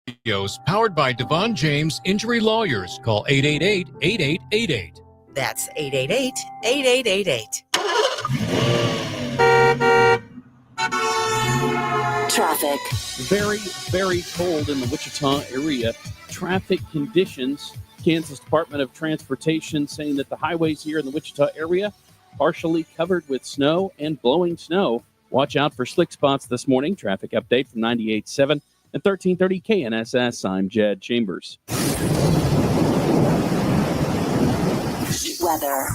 Studios, powered by Devon James Injury Lawyers. Call 888-8888. That's 888-8888. Traffic. Very, very cold in the Wichita area. Traffic conditions. Kansas Department of Transportation saying that the highways here in the Wichita area partially covered with snow and blowing snow. Watch out for slick spots this morning. Traffic update from 98.7 and 1330 KNSS. I'm Jed Chambers. Weather.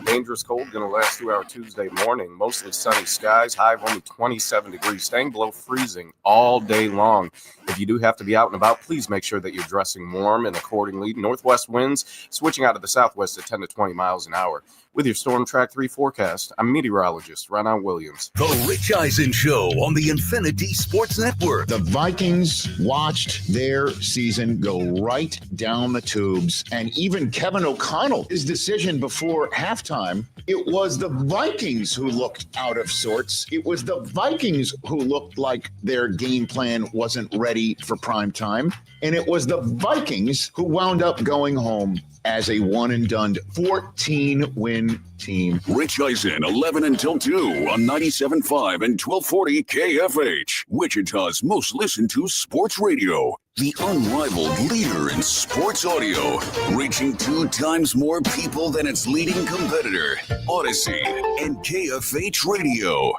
Dangerous cold going to last through our Tuesday morning. Mostly sunny skies, high of only 27 degrees, staying below freezing all day long. If you do have to be out and about, please make sure that you're dressing warm and accordingly. Northwest winds switching out of the southwest at 10 to 20 miles an hour. With your Storm Track 3 forecast, I'm meteorologist Ron Williams. The Rich Eisen Show on the Infinity Sports Network. The Vikings watched their season go right down the tubes. And even Kevin O'Connell, his decision before halftime, it was the Vikings who looked out of sorts. It was the Vikings who looked like their game plan wasn't ready for prime time. And it was the Vikings who wound up going home as a one-and-done 14-win team. Rich Eisen, 11 until 2 on 97.5 and 1240 KFH, Wichita's most listened to sports radio. The unrivaled leader in sports audio, reaching 2 times more people than its leading competitor, Odyssey and KFH Radio.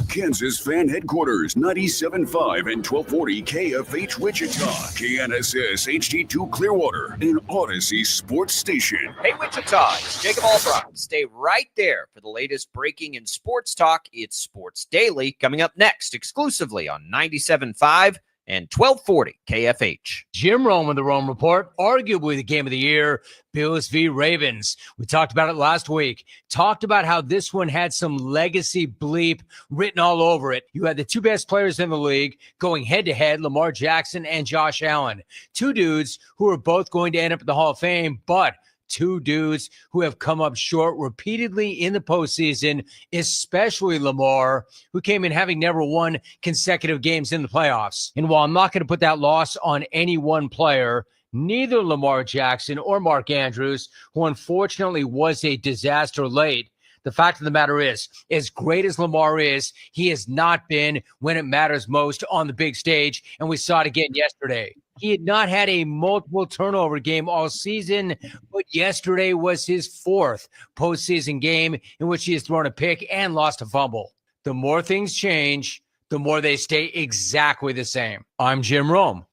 Kansas fan headquarters, 97.5 and 1240 KFH Wichita, KNSS HD2 Clearwater, and Odyssey Sports Station. Hey Wichita, it's Jacob Albrock. Stay right there for the latest breaking in sports talk. It's Sports Daily, coming up next exclusively on 97.5 and 1240 KFH. Jim Rome with the Rome Report, arguably the game of the year, Bills v. Ravens. We talked about it last week. Talked about how this one had some legacy bleep written all over it. You had the two best players in the league going head-to-head, Lamar Jackson and Josh Allen. Two dudes who are both going to end up in the Hall of Fame, but two dudes who have come up short repeatedly in the postseason, especially Lamar, who came in having never won consecutive games in the playoffs. And while I'm not going to put that loss on any one player, neither Lamar Jackson or Mark Andrews, who unfortunately was a disaster late, the fact of the matter is, as great as Lamar is, he has not been when it matters most on the big stage, and we saw it again yesterday. He had not had a multiple turnover game all season, but yesterday was his 4th postseason game in which he has thrown a pick and lost a fumble. The more things change, the more they stay exactly the same. I'm Jim Rome.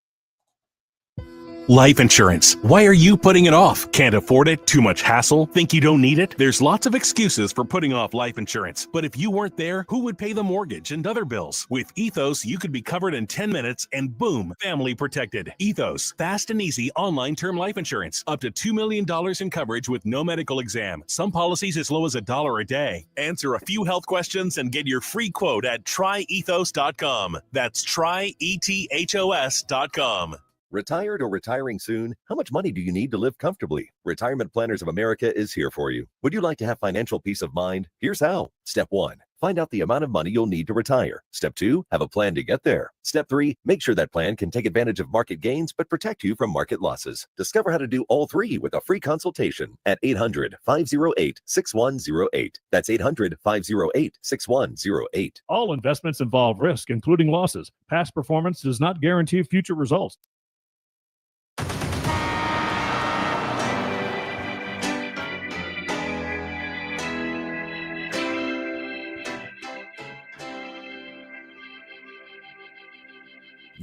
Life insurance. Why are you putting it off? Can't afford it? Too much hassle? Think you don't need it? There's lots of excuses for putting off life insurance. But if you weren't there, who would pay the mortgage and other bills? With Ethos, you could be covered in 10 minutes and boom, family protected. Ethos, fast and easy online term life insurance. Up to $2 million in coverage with no medical exam. Some policies as low as $1 a day. Answer a few health questions and get your free quote at tryethos.com. That's tryethos.com. Retired or retiring soon? How much money do you need to live comfortably? Retirement Planners of America is here for you. Would you like to have financial peace of mind? Here's how. Step 1. Find out the amount of money you'll need to retire. Step 2. Have a plan to get there. Step 3. Make sure that plan can take advantage of market gains but protect you from market losses. Discover how to do all three with a free consultation at 800-508-6108. That's 800-508-6108. All investments involve risk, including losses. Past performance does not guarantee future results.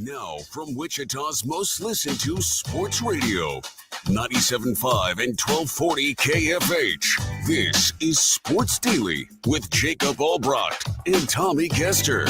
Now, from Wichita's most listened to sports radio, 97.5 and 1240 KFH. This is Sports Daily with Jacob Albrocht and Tommy Kester.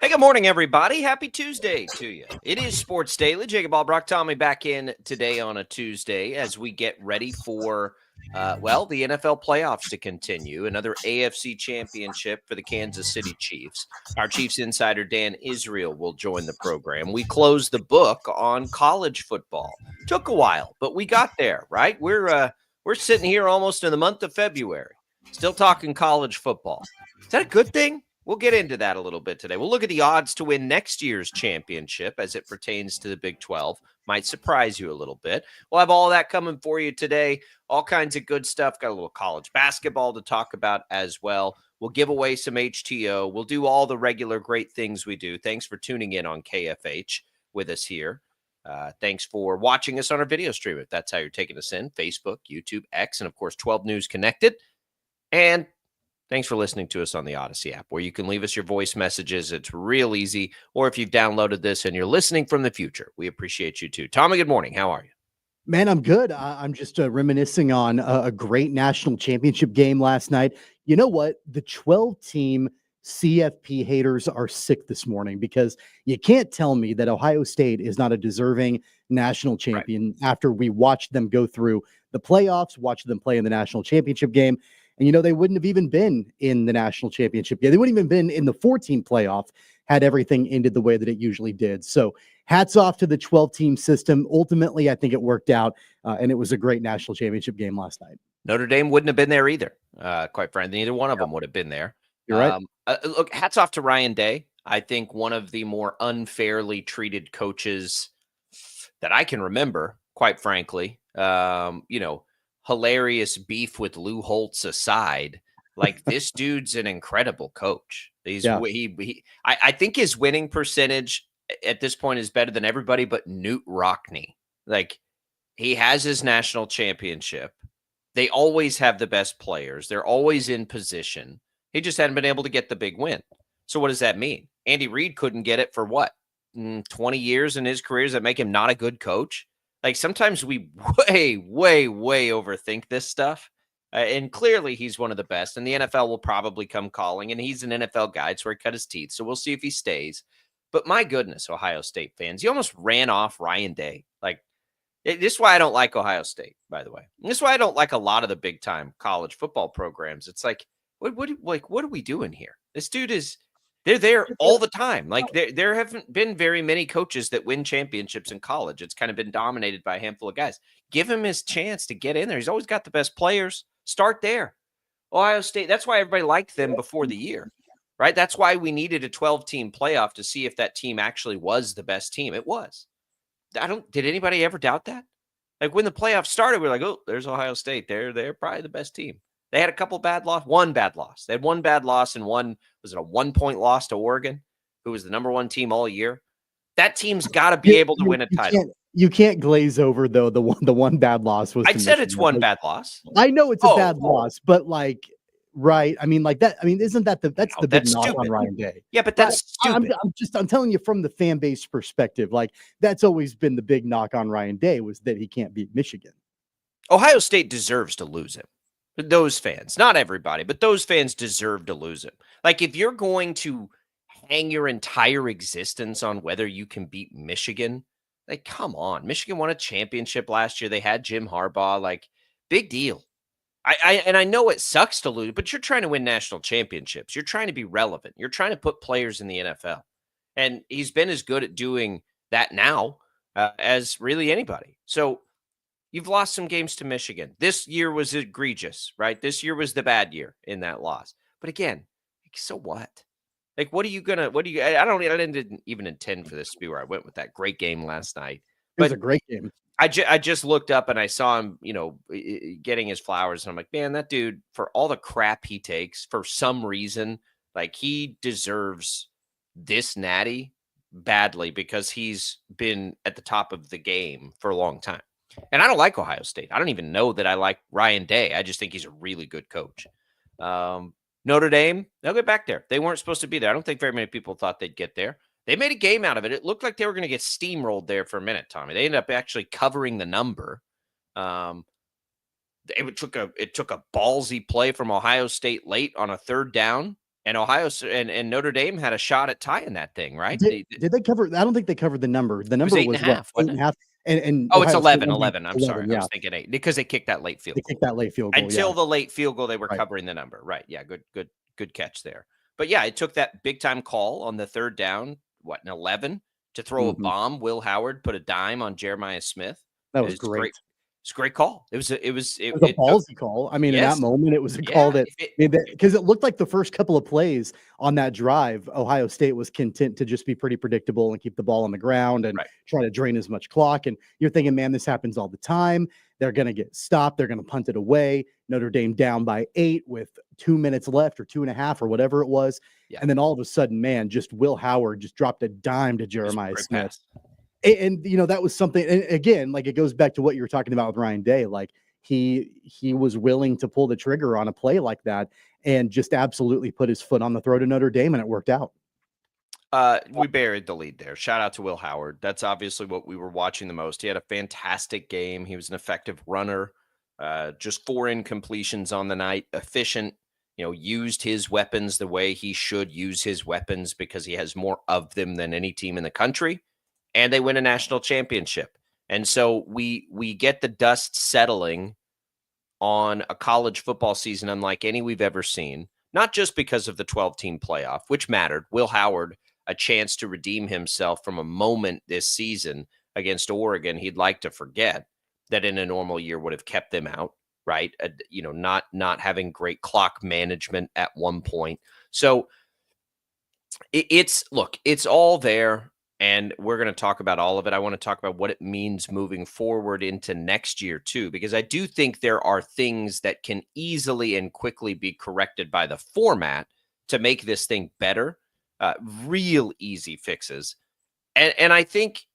Hey, good morning, everybody. Happy Tuesday to you. It is Sports Daily. Jacob Albrocht, Tommy back in today on a Tuesday as we get ready for the NFL playoffs to continue. Another AFC championship for the Kansas City Chiefs. Our Chiefs insider, Dan Israel, will join the program. We closed the book on college football. Took a while, but we got there, right? We're sitting here almost in the month of February, still talking college football. Is that a good thing? We'll get into that a little bit today. We'll look at the odds to win next year's championship as it pertains to the Big 12. Might surprise you a little bit. We'll have all that coming for you today. All kinds of good stuff. Got a little college basketball to talk about as well. We'll give away some HTO. We'll do all the regular great things we do. Thanks for tuning in on KFH with us here. Thanks for watching us on our video stream. If that's how you're taking us in, Facebook, YouTube, X, and of course, 12 News Connected. And thanks for listening to us on the Odyssey app, where you can leave us your voice messages. It's real easy. Or if you've downloaded this and you're listening from the future, we appreciate you too. Tommy, good morning. How are you? Man, I'm good. I'm just reminiscing on a great national championship game last night. You know what? The 12-team CFP haters are sick this morning, because you can't tell me that Ohio State is not a deserving national champion after we watched them go through the playoffs, watched them play in the national championship game. And, they wouldn't have even been in the national championship game. They wouldn't even been in the 14 playoff had everything ended the way that it usually did. So hats off to the 12-team system. Ultimately, I think it worked out, and it was a great national championship game last night. Notre Dame wouldn't have been there either, quite frankly. Neither one of them would have been there. You're right. Look, hats off to Ryan Day. I think one of the more unfairly treated coaches that I can remember, quite frankly. Hilarious beef with Lou Holtz aside, like this dude's an incredible coach. I think his winning percentage at this point is better than everybody but Newt Rockne. Like, he has his national championship. They always have the best players. They're always in position. He just hadn't been able to get the big win. So what does that mean? Andy Reid couldn't get it for what? 20 years in his career. Does that make him not a good coach? Like, sometimes we way overthink this stuff. And clearly he's one of the best. And the NFL will probably come calling. And he's an NFL guy. It's where he cut his teeth. So we'll see if he stays. But my goodness, Ohio State fans, you almost ran off Ryan Day. Like, this is why I don't like Ohio State, by the way. This is why I don't like a lot of the big-time college football programs. It's like, what are we doing here? This dude they're there all the time. Like, there haven't been very many coaches that win championships in college. It's kind of been dominated by a handful of guys. Give him his chance to get in there. He's always got the best players. Start there. Ohio State, that's why everybody liked them before the year, right? That's why we needed a 12-team playoff to see if that team actually was the best team. It was. Did anybody ever doubt that? Like, when the playoffs started, we're like, oh, there's Ohio State. They're probably the best team. They had a couple one bad loss. They had one bad loss, and was it a 1-point loss to Oregon, who was the number one team all year? That team's got to be able to win a title. You can't glaze over, though, the one bad loss was. I said it's one bad loss. I know it's a bad loss, but like, right? I mean, like that. I mean, isn't that that's the big knock on Ryan Day? Yeah, but that's stupid. I'm telling you from the fan base perspective, like, that's always been the big knock on Ryan Day, was that he can't beat Michigan. Ohio State deserves to lose him. Those fans, not everybody, but those fans deserve to lose him. Like, if you're going to hang your entire existence on whether you can beat Michigan, like, come on. Michigan won a championship last year. They had Jim Harbaugh. Like, big deal. I know it sucks to lose, but you're trying to win national championships. You're trying to be relevant. You're trying to put players in the NFL. And he's been as good at doing that now as really anybody. So you've lost some games to Michigan. This year was egregious, right? This year was the bad year in that loss. But again, so what? Like, I didn't even intend for this to be where I went with that great game last night. It was a great game. I just looked up and I saw him, getting his flowers. And I'm like, man, that dude, for all the crap he takes, for some reason, like, he deserves this natty badly, because he's been at the top of the game for a long time. And I don't like Ohio State. I don't even know that I like Ryan Day. I just think he's a really good coach. Notre Dame, they'll get back there. They weren't supposed to be there. I don't think very many people thought they'd get there. They made a game out of it. It looked like they were going to get steamrolled there for a minute, Tommy. They ended up actually covering the number. It took a ballsy play from Ohio State late on a third down, and and Notre Dame had a shot at tying that thing, right? Did they cover? I don't think they covered the number. The number was 8.5. And it's 11. I'm sorry. I was thinking 8, because they kicked that late field goal. They kicked that late field goal. Until the late field goal, they were covering the number. Right. Yeah. Good catch there. But yeah, it took that big time call on the third down, an 11, to throw a bomb. Will Howard put a dime on Jeremiah Smith. That was great. It's a great call. It was a ballsy call. I mean, in that moment, it was a call that because it looked like the first couple of plays on that drive, Ohio State was content to just be pretty predictable and keep the ball on the ground and try to drain as much clock. And you're thinking, man, this happens all the time. They're going to get stopped. They're going to punt it away. Notre Dame down by 8 with 2 minutes left or 2.5 or whatever it was. Yeah. And then all of a sudden, man, just Will Howard just dropped a dime to Jeremiah Smith. And that was something, and again, like it goes back to what you were talking about with Ryan Day. Like he was willing to pull the trigger on a play like that and just absolutely put his foot on the throat of Notre Dame, and it worked out. We buried the lead there. Shout out to Will Howard. That's obviously what we were watching the most. He had a fantastic game. He was an effective runner, just 4 incompletions on the night, efficient, used his weapons the way he should use his weapons because he has more of them than any team in the country. And they win a national championship. And so we get the dust settling on a college football season unlike any we've ever seen, not just because of the 12-team playoff, which mattered. Will Howard, a chance to redeem himself from a moment this season against Oregon he'd like to forget that in a normal year would have kept them out, right? Not having great clock management at one point. So it's all there. And we're going to talk about all of it. I want to talk about what it means moving forward into next year, too, because I do think there are things that can easily and quickly be corrected by the format to make this thing better, real easy fixes. And I think,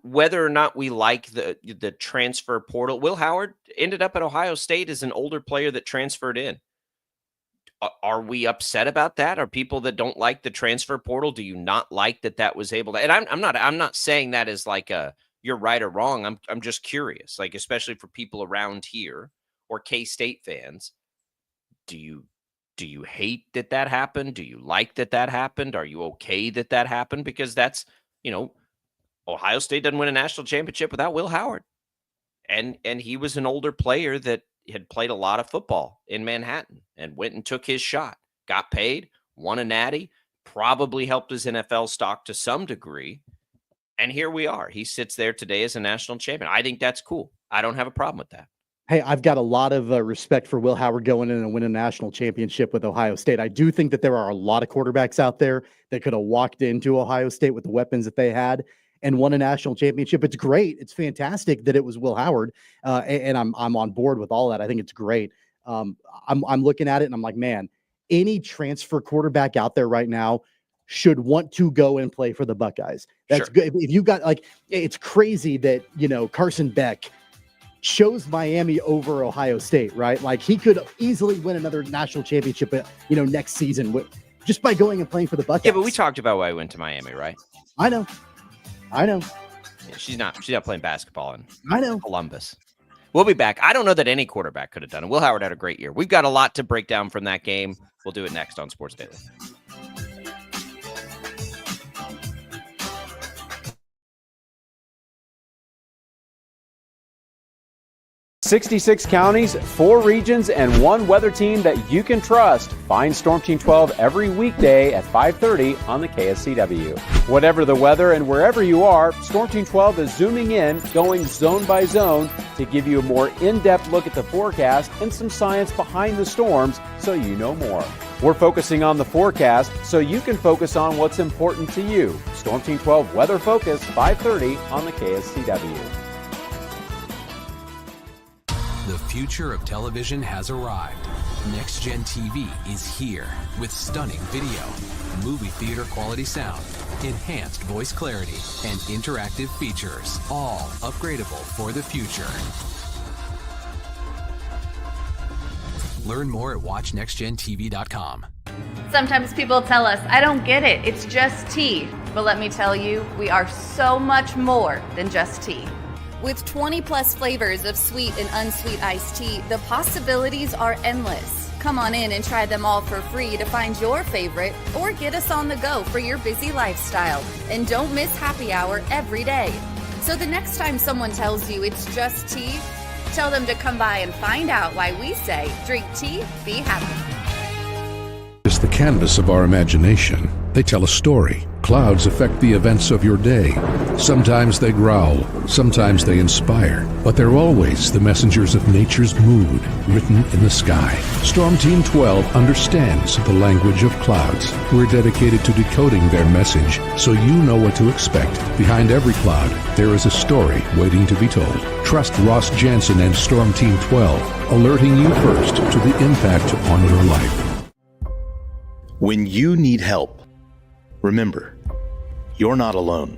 whether or not we like the transfer portal, Will Howard ended up at Ohio State as an older player that transferred in. Are we upset about that? Are people that don't like the transfer portal? Do you not like that was able to? And I'm not saying that as like you're right or wrong. I'm just curious, like especially for people around here or K-State fans. Do you hate that happened? Do you like that happened? Are you okay that happened? Because that's Ohio State doesn't win a national championship without Will Howard, and he was an older player that had played a lot of football in Manhattan and went and took his shot, got paid, won a natty, probably helped his NFL stock to some degree. And here we are. He sits there today as a national champion. I think that's cool. I don't have a problem with that. Hey, I've got a lot of respect for Will Howard going in and winning a national championship with Ohio State. I do think that there are a lot of quarterbacks out there that could have walked into Ohio State with the weapons that they had and won a national championship. It's great. It's fantastic that it was Will Howard, and I'm on board with all that. I think it's great. I'm looking at it and I'm like, man, any transfer quarterback out there right now should want to go and play for the Buckeyes. That's good. If you got it's crazy that Carson Beck chose Miami over Ohio State, right? Like he could easily win another national championship, next season just by going and playing for the Buckeyes. Yeah, but we talked about why I went to Miami, right? I know. Yeah, she's not playing basketball in Columbus. We'll be back. I don't know that any quarterback could have done it. Will Howard had a great year. We've got a lot to break down from that game. We'll do it next on Sports Daily. "66 counties, 4 regions, and 1 weather team that you can trust." Find Storm Team 12 every weekday at 5:30 on the KSCW. Whatever the weather and wherever you are, Storm Team 12 is zooming in, going zone by zone to give you a more in-depth look at the forecast and some science behind the storms so you know more. We're focusing on the forecast so you can focus on what's important to you. Storm Team 12 Weather Focus, 5:30 on the KSCW. The future of television has arrived. Next Gen TV is here with stunning video, movie theater quality sound, enhanced voice clarity, and interactive features, all upgradable for the future. Learn more at watchnextgentv.com. Sometimes people tell us, "I don't get it, it's just tea." But let me tell you, we are so much more than just tea. With 20 plus flavors of sweet and unsweet iced tea, the possibilities are endless. Come on in and try them all for free to find your favorite or get us on the go for your busy lifestyle. And don't miss happy hour every day. So the next time someone tells you it's just tea, tell them to come by and find out why we say, drink tea, be happy. It's the canvas of our imagination. They tell a story, Clouds affect the events of your day. Sometimes they growl, sometimes they inspire, but they're always the messengers of nature's mood written in the sky. Storm Team 12 understands the language of clouds. We're dedicated to decoding their message so you know what to expect. Behind every cloud, there is a story waiting to be told. Trust Ross Jansen and Storm Team 12, alerting you first to the impact on your life. When you need help, remember, you're not alone.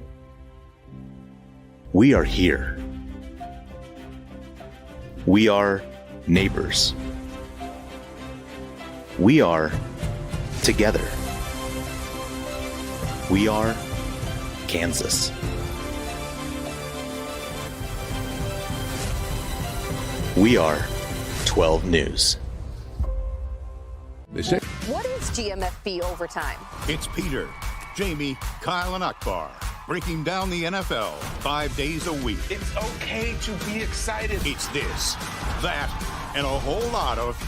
We are here. We are neighbors. We are together. We are Kansas. We are 12 News. They say, What is GMFB overtime? It's Peter, Jamie, Kyle, and Akbar breaking down the NFL 5 days a week. It's okay to be excited. It's this, that, and a whole lot of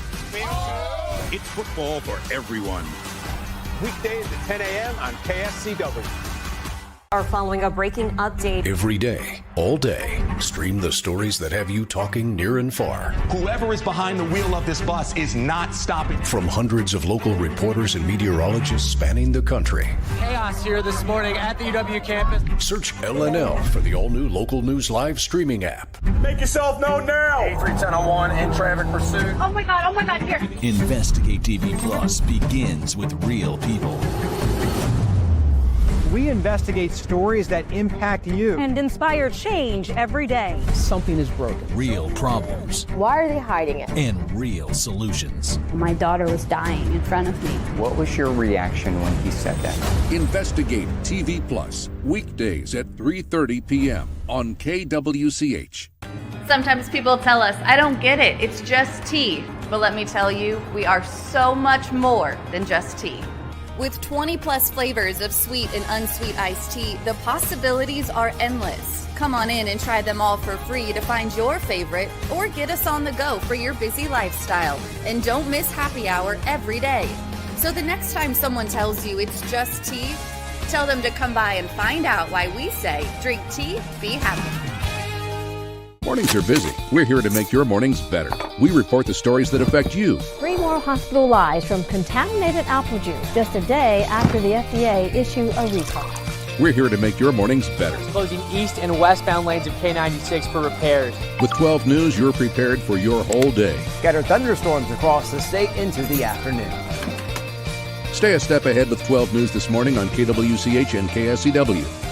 It's football for everyone. Weekdays at 10 a.m. on KSCW. Are following a breaking update. Every day, all day, stream the stories that have you talking near and far. Whoever is behind the wheel of this bus is not stopping. From hundreds of local reporters and meteorologists spanning the country. Chaos here this morning at the UW campus. Search LNL for the all-new Local News Live streaming app. Make yourself known now. 83101 in traffic pursuit. Oh my God, here. Investigate TV Plus begins with real people. We investigate stories that impact you And inspire change every day. Something is broken. Real problems. Why are they hiding it? And real solutions. My daughter was dying in front of me. What was your reaction when he said that? Investigate TV Plus, weekdays at 3:30 p.m. on KWCH. Sometimes people tell us, I don't get it, it's just tea. But let me tell you, we are so much more than just tea. With 20 plus flavors of sweet and unsweet iced tea, the possibilities are endless. Come on in and try them all for free to find your favorite or get us on the go for your busy lifestyle. And don't miss happy hour every day. So the next time someone tells you it's just tea, tell them to come by and find out why we say drink tea, be happy. Mornings are busy. We're here to make your mornings better. We report the stories that affect you. 3 more hospital lies from contaminated apple juice just a day after the FDA issued a recall. We're here to make your mornings better. Closing east and westbound lanes of K96 for repairs. With 12 News, you're prepared for your whole day. Scattered thunderstorms across the state into the afternoon. Stay a step ahead with 12 News this morning on KWCH and KSCW.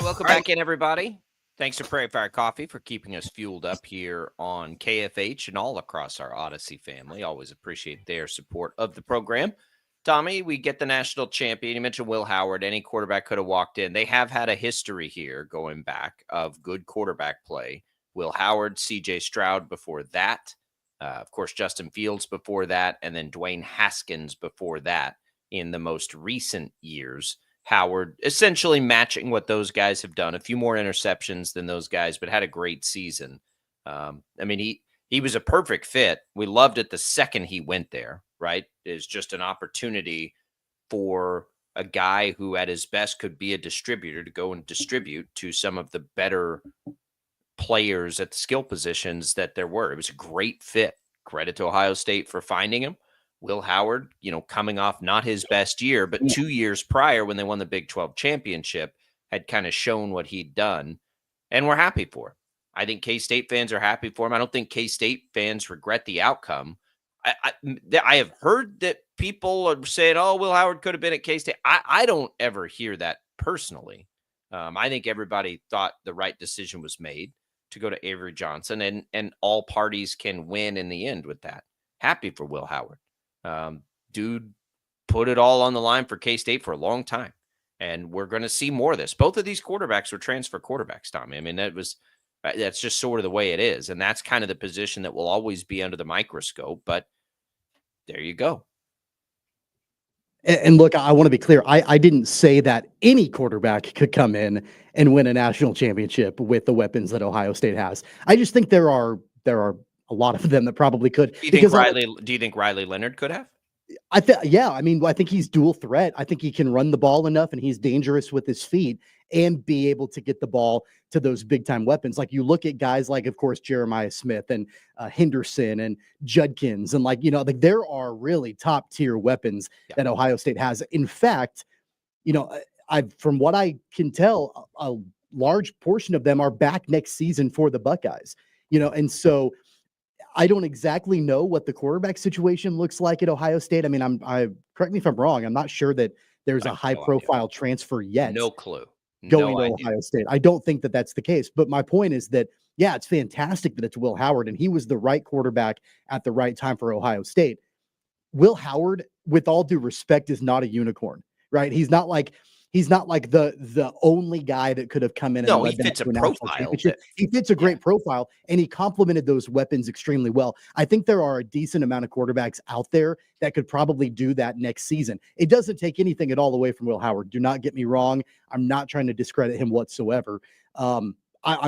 Welcome back in, everybody. Thanks to Prairie Fire Coffee for keeping us fueled up here on KFH and all across our Odyssey family. Always appreciate their support of the program. Tommy, we get the national champion. You mentioned Will Howard. Any quarterback could have walked in. They have had a history here going back of good quarterback play. Will Howard, CJ Stroud before that. Of course, Justin Fields before that. And then Dwayne Haskins before that in the most recent years. Howard essentially matching what those guys have done. A few more interceptions than those guys, but had a great season. I mean, he was a perfect fit. We loved it the second he went there, right? It's just an opportunity for a guy who at his best could be a distributor to go and distribute to some of the better players at the skill positions that there were. It was a great fit. Credit to Ohio State for finding him. Will Howard, coming off not his best year, but 2 years prior when they won the Big 12 championship, had kind of shown what he'd done. And we're happy for him. I think K-State fans are happy for him. I don't think K-State fans regret the outcome. I have heard that people are saying, oh, Will Howard could have been at K-State. I don't ever hear that personally. I think everybody thought the right decision was made to go to Avery Johnson, and all parties can win in the end with that. Happy for Will Howard. Dude put it all on the line for K-State for a long time, and we're going to see more of this. Both of these quarterbacks were transfer quarterbacks, Tommy. I mean, that's just sort of the way it is, and that's kind of the position that will always be under the microscope, but there you go. And look, I want to be clear. I didn't say that any quarterback could come in and win a national championship with the weapons that Ohio State has. I just think there are a lot of them that probably could. Do you think Riley Leonard could have? Yeah. I mean, I think he's dual threat. I think he can run the ball enough, and he's dangerous with his feet and be able to get the ball to those big time weapons. Like you look at guys like, of course, Jeremiah Smith and Henderson and Judkins, and like there are really top tier weapons that Ohio State has. In fact, from what I can tell, a large portion of them are back next season for the Buckeyes. And so I don't exactly know what the quarterback situation looks like at Ohio State. I mean, correct me if I'm wrong. I'm not sure that there's a high profile transfer yet. No clue. Going to Ohio State. I don't think that that's the case. But my point is that, yeah, it's fantastic that it's Will Howard, and he was the right quarterback at the right time for Ohio State. Will Howard, with all due respect, is not a unicorn, right? He's not like the only guy that could have come in. No, he fits a profile. He fits a great profile, and he complemented those weapons extremely well. I think there are a decent amount of quarterbacks out there that could probably do that next season. It doesn't take anything at all away from Will Howard. Do not get me wrong. I'm not trying to discredit him whatsoever. I'm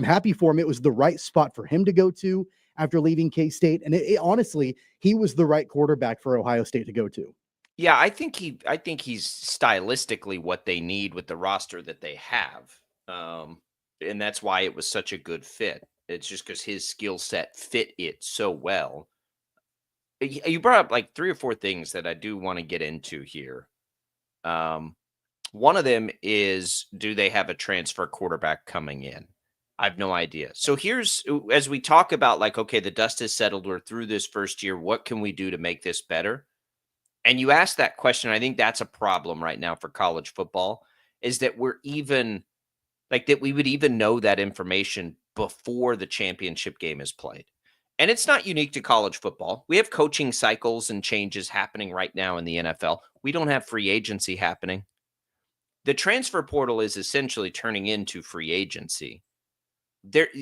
happy for him. It was the right spot for him to go to after leaving K-State. And honestly, he was the right quarterback for Ohio State to go to. Yeah, I think he's stylistically what they need with the roster that they have. And that's why it was such a good fit. It's just because his skill set fit it so well. You brought up like 3 or 4 things that I do want to get into here. One of them is, do they have a transfer quarterback coming in? I have no idea. So here's, as we talk about like, okay, the dust has settled, we're through this first year. What can we do to make this better? And you ask that question. I think that's a problem right now for college football, is that we would even know that information before the championship game is played. And it's not unique to college football. We have coaching cycles and changes happening right now in the NFL. We don't have free agency happening. The transfer portal is essentially turning into free agency.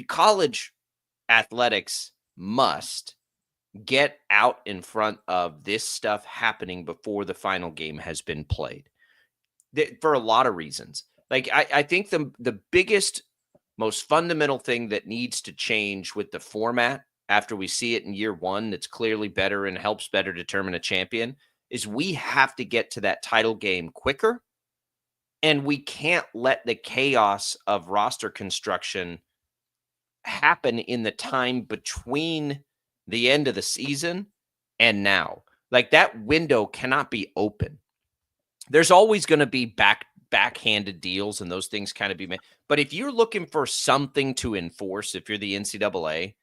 College athletics must get out in front of this stuff happening before the final game has been played, for a lot of reasons. Like I think the biggest, most fundamental thing that needs to change with the format after we see it in year one, that's clearly better and helps better determine a champion, is we have to get to that title game quicker. And we can't let the chaos of roster construction happen in the time between the end of the season and now. Like, that window cannot be open. There's always going to be backhanded deals, and those things kind of be made. But if you're looking for something to enforce, if you're the NCAA,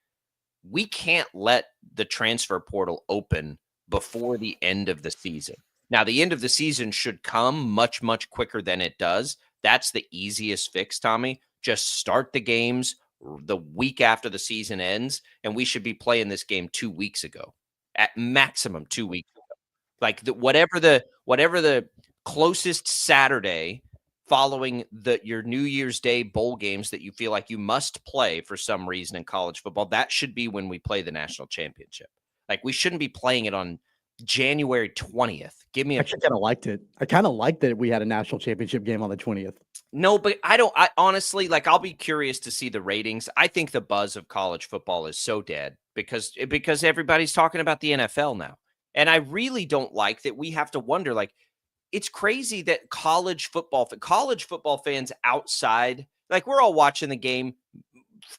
we can't let the transfer portal open before the end of the season. Now, the end of the season should come much, much quicker than it does. That's the easiest fix, Tommy. Just start the games the week after the season ends, and we should be playing this game 2 weeks ago, at maximum 2 weeks ago. Like whatever the closest Saturday following your New Year's Day bowl games that you feel like you must play for some reason in college football, that should be when we play the national championship. Like, we shouldn't be playing it on January 20th. Give me I kind of liked it. I kind of liked that we had a national championship game on the 20th. No, but I honestly, like, I'll be curious to see the ratings. I think the buzz of college football is so dead because everybody's talking about the NFL now. And I really don't like that we have to wonder, like, it's crazy that college football fans outside, like, we're all watching the game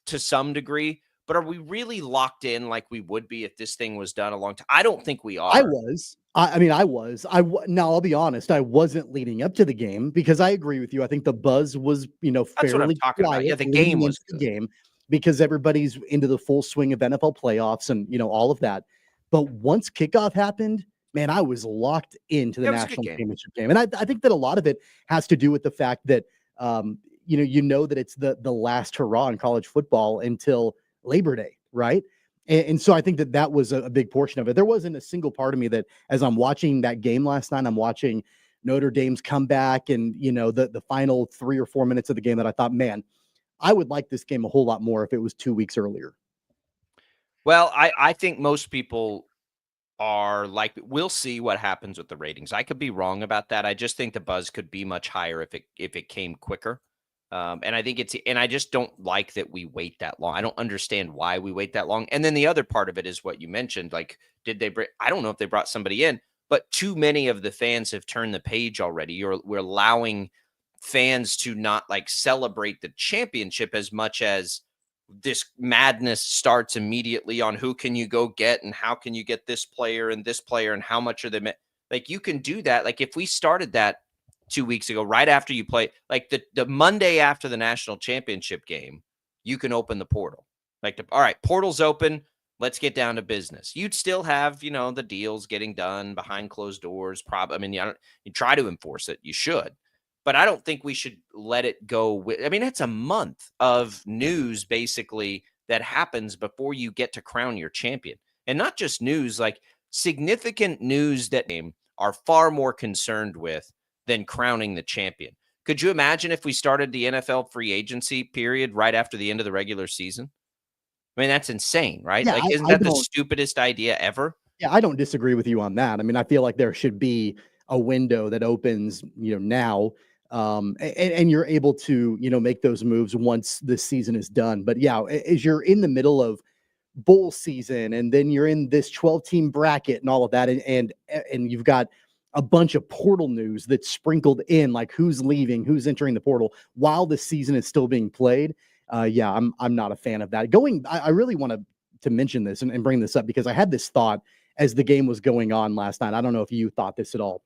to some degree, but are we really locked in like we would be if this thing was done a long time? I don't think we are. I was. Now, I'll be honest. I wasn't leading up to the game because I agree with you. I think the buzz was, That's what I'm fairly talking about. quiet Yeah, the game was the game. because everybody's into the full swing of NFL playoffs and, all of that. But once kickoff happened, man, I was locked into the Yeah, it was a good national game. championship game. And I think that a lot of it has to do with the fact that, that it's the last hurrah in college football until Labor Day, right? And so I think that was a big portion of it. There wasn't a single part of me that, as I'm watching that game last night, I'm watching Notre Dame's comeback and, the final 3 or 4 minutes of the game that I thought, man, I would like this game a whole lot more if it was 2 weeks earlier. Well, I think most people are like, we'll see what happens with the ratings. I could be wrong about that. I just think the buzz could be much higher if it came quicker. And I think and I just don't like that we wait that long. I don't understand why we wait that long. And then the other part of it is what you mentioned. Like, I don't know if they brought somebody in, but too many of the fans have turned the page already. We're allowing fans to not like celebrate the championship as much as this madness starts immediately on who can you go get and how can you get this player and how much are they like. You can do that. Like, if we started that 2 weeks ago, right after you play, like the Monday after the national championship game, you can open the portal. Like, all right, portal's open. Let's get down to business. You'd still have, the deals getting done behind closed doors. You try to enforce it. You should. But I don't think we should let it go. It's a month of news basically that happens before you get to crown your champion. And not just news, like significant news that are far more concerned with than crowning the champion. Could you imagine if we started the NFL free agency period right after the end of the regular season? That's insane, right? Yeah, like, isn't that the stupidest idea ever? Yeah, I don't disagree with you on that. I feel like there should be a window that opens, now, and you're able to, make those moves once this season is done. But yeah, as you're in the middle of bowl season and then you're in this 12-team bracket and all of that, and you've got a bunch of portal news that's sprinkled in, like who's leaving, who's entering the portal while the season is still being played. Yeah, I'm not a fan of that. I really want to mention this and bring this up because I had this thought as the game was going on last night. I don't know if you thought this at all.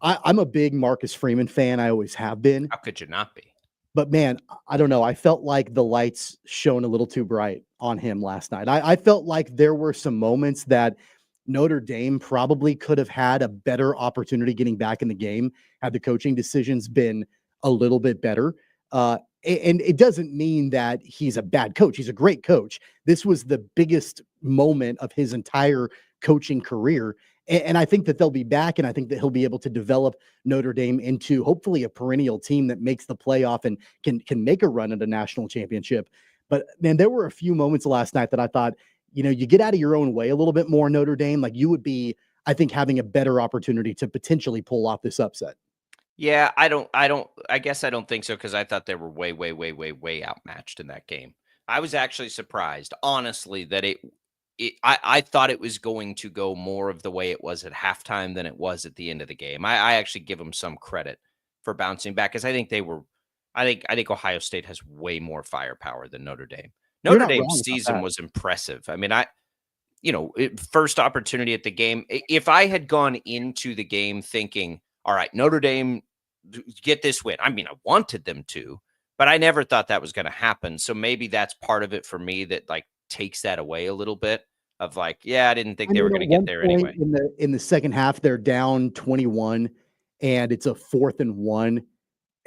I'm a big Marcus Freeman fan. I always have been. How could you not be? But man, I don't know. I felt like the lights shone a little too bright on him last night. I felt like there were some moments that Notre Dame probably could have had a better opportunity getting back in the game had the coaching decisions been a little bit better. And it doesn't mean that he's a bad coach. He's a great coach. This was the biggest moment of his entire coaching career. And I think that they'll be back, and I think that he'll be able to develop Notre Dame into hopefully a perennial team that makes the playoff and can make a run at a national championship. But man, there were a few moments last night that I thought, you get out of your own way a little bit more, Notre Dame, like you would be, I think, having a better opportunity to potentially pull off this upset. Yeah, I guess I don't think so because I thought they were way, way, way, way, way outmatched in that game. I was actually surprised, honestly, that I thought it was going to go more of the way it was at halftime than it was at the end of the game. I actually give them some credit for bouncing back because I think I think Ohio State has way more firepower than Notre Dame. Notre Dame's season was impressive. First opportunity at the game. If I had gone into the game thinking, all right, Notre Dame get this win. I wanted them to, but I never thought that was going to happen. So maybe that's part of it for me that like takes that away a little bit of like, yeah, I didn't think they were going to get there anyway. In the second half, they're down 21 and it's a 4th and 1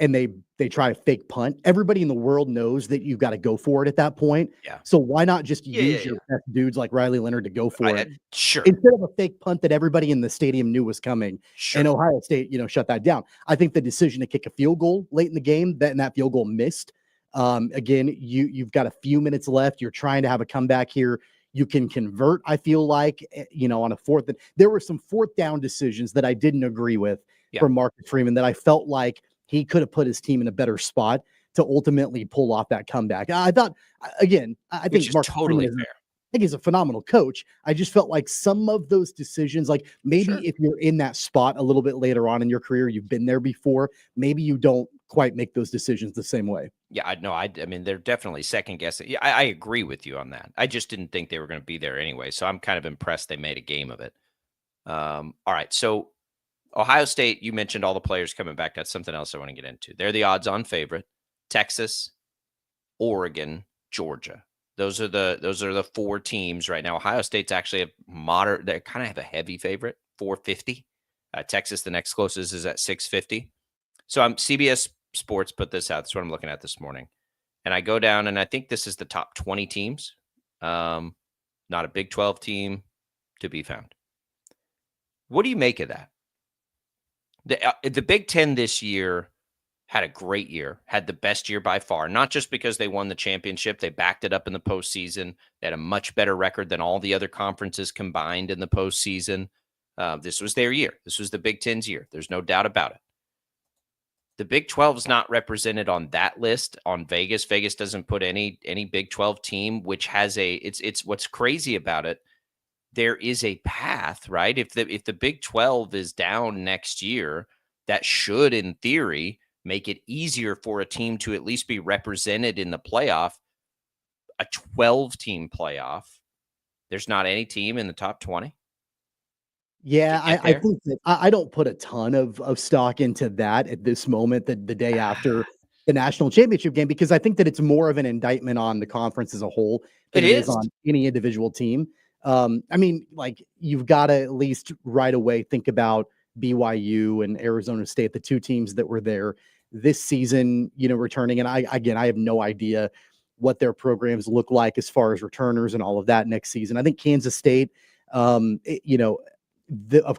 and they try a fake punt. Everybody in the world knows that you've got to go for it at that point. Yeah. So why not just use your best dudes like Riley Leonard to go for it? Sure. Instead of a fake punt that everybody in the stadium knew was coming. Sure. And Ohio State, shut that down. I think the decision to kick a field goal late in the game, that field goal missed. Again, you've got a few minutes left. You're trying to have a comeback here. You can convert, I feel like, on a 4th. There were some 4th down decisions that I didn't agree with from Marcus Freeman that I felt like he could have put his team in a better spot to ultimately pull off that comeback. I thought, again, I think Marcus totally Freeman fair. I think he's a phenomenal coach. I just felt like some of those decisions, like maybe if you're in that spot a little bit later on in your career, you've been there before, maybe you don't quite make those decisions the same way. Yeah, I mean, they're definitely second guessing. Yeah, I agree with you on that. I just didn't think they were going to be there anyway. So I'm kind of impressed they made a game of it. All right. So Ohio State, you mentioned all the players coming back. That's something else I want to get into. They're the odds-on favorite. Texas, Oregon, Georgia. Those are the 4 teams right now. Ohio State's actually a moderate. They kind of have a heavy favorite, 450. Texas, the next closest, is at 650. So I'm CBS Sports put this out. That's what I'm looking at this morning. And I go down, and I think this is the top 20 teams. Not a Big 12 team to be found. What do you make of that? The Big 10 this year had a great year, had the best year by far, not just because they won the championship. They backed it up in the postseason. They had a much better record than all the other conferences combined in the postseason. This was their year. This was the Big Ten's year. There's no doubt about it. The Big 12 is not represented on that list on Vegas. Vegas doesn't put any Big 12 team, which has it's what's crazy about it. There is a path, right? If the Big 12 is down next year, that should, in theory, make it easier for a team to at least be represented in the playoff. A 12-team playoff. There's not any team in the top 20. Yeah, I think that I don't put a ton of stock into that at this moment, the day after the national championship game, because I think that it's more of an indictment on the conference as a whole than it is on any individual team. I mean, like, you've got to at least right away think about BYU and Arizona State, the 2 teams that were there this season, returning. And I have no idea what their programs look like as far as returners and all of that next season. I think Kansas State, of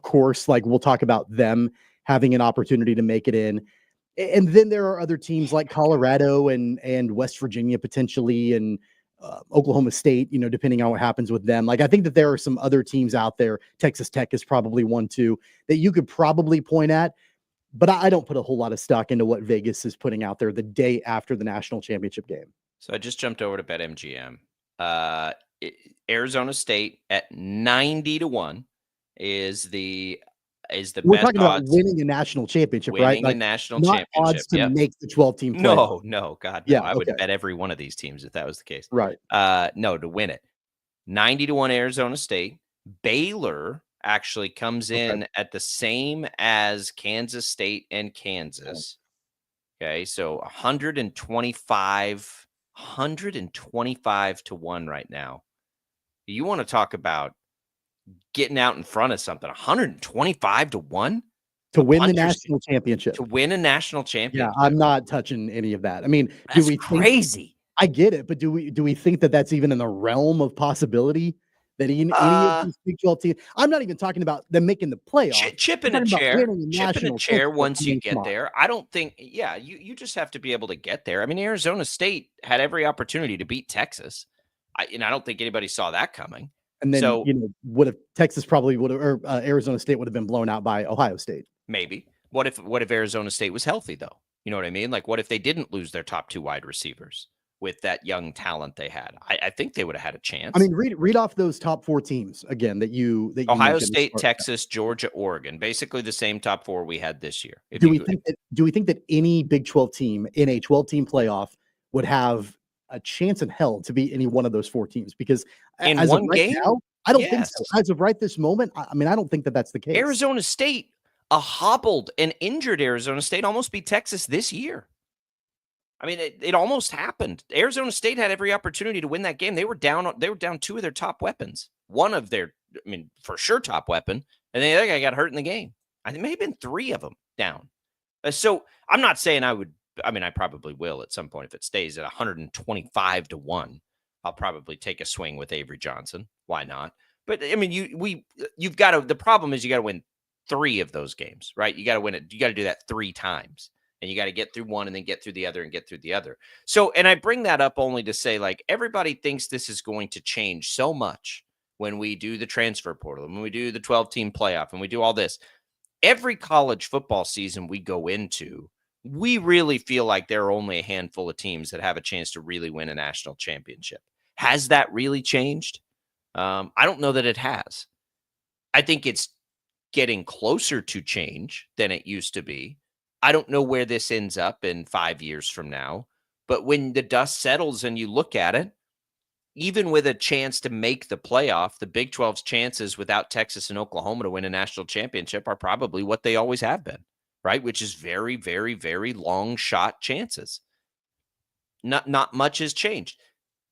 course, like, we'll talk about them having an opportunity to make it in. And then there are other teams like Colorado and West Virginia potentially, and Oklahoma State, depending on what happens with them. Like, I think that there are some other teams out there. Texas Tech is probably one too that you could probably point at, but I don't put a whole lot of stock into what Vegas is putting out there the day after the national championship game. So I just jumped over to BetMGM. Arizona State at 90-1 is the We're best talking odds. about winning a national championship, right? Winning a national not championship. Odds to make the 12-team playoff. playoff. No, God, no. Yeah, I would okay. bet every one of these teams if that was the case. Right. No, to win it. 90-1 Arizona State. Baylor actually comes in at the same as Kansas State and Kansas. Okay, so 125 to 1 right now. You want to talk about getting out in front of something? 125 to 1 to win the national championship. To win a national championship. Yeah, I'm not touching any of that. I mean, that's crazy. I get it, but do we think that that's even in the realm of possibility? That any of these Big 12 teams, I'm not even talking about them making the playoffs. Chip in a chair once you get there. I don't think, you just have to be able to get there. I mean, Arizona State had every opportunity to beat Texas. I don't think anybody saw that coming. And then, would have Texas probably would have, or Arizona State would have been blown out by Ohio State. Maybe. What if Arizona State was healthy, though? You know what I mean? Like, what if they didn't lose their top 2 wide receivers with that young talent they had? I think they would have had a chance. I mean, read off those top 4 teams again that you Ohio State, Texas, Georgia, Oregon, basically the same top 4 we had this year. Do we think that any Big 12 team in a 12-team playoff would have a chance in hell to beat any one of those 4 teams? Because in as one of right game, now, I don't think so. As of right this moment, I mean, I don't think that that's the case. Arizona State, a hobbled and injured Arizona State, almost beat Texas this year. I mean, it almost happened. Arizona State had every opportunity to win that game. They were down 2 of their top weapons. One of their, for sure, top weapon, and the other guy got hurt in the game. I think it may have been 3 of them down. So I'm not saying I would. I mean, I probably will at some point if it stays at 125 to 1. I'll probably take a swing with Avery Johnson. Why not? But I mean, you've got to. The problem is you got to win 3 of those games, right? You got to win it. You got to do that 3 times, and you got to get through one and then get through the other and get through the other. So, and I bring that up only to say, like, everybody thinks this is going to change so much when we do the transfer portal, when we do the 12-team playoff, and we do all this. Every college football season we go into, we really feel like there are only a handful of teams that have a chance to really win a national championship. Has that really changed? I don't know that it has. I think it's getting closer to change than it used to be. I don't know where this ends up in 5 years from now, but when the dust settles and you look at it, even with a chance to make the playoff, the Big 12's chances without Texas and Oklahoma to win a national championship are probably what they always have been, right? Which is very, very, very long shot chances. Not much has changed.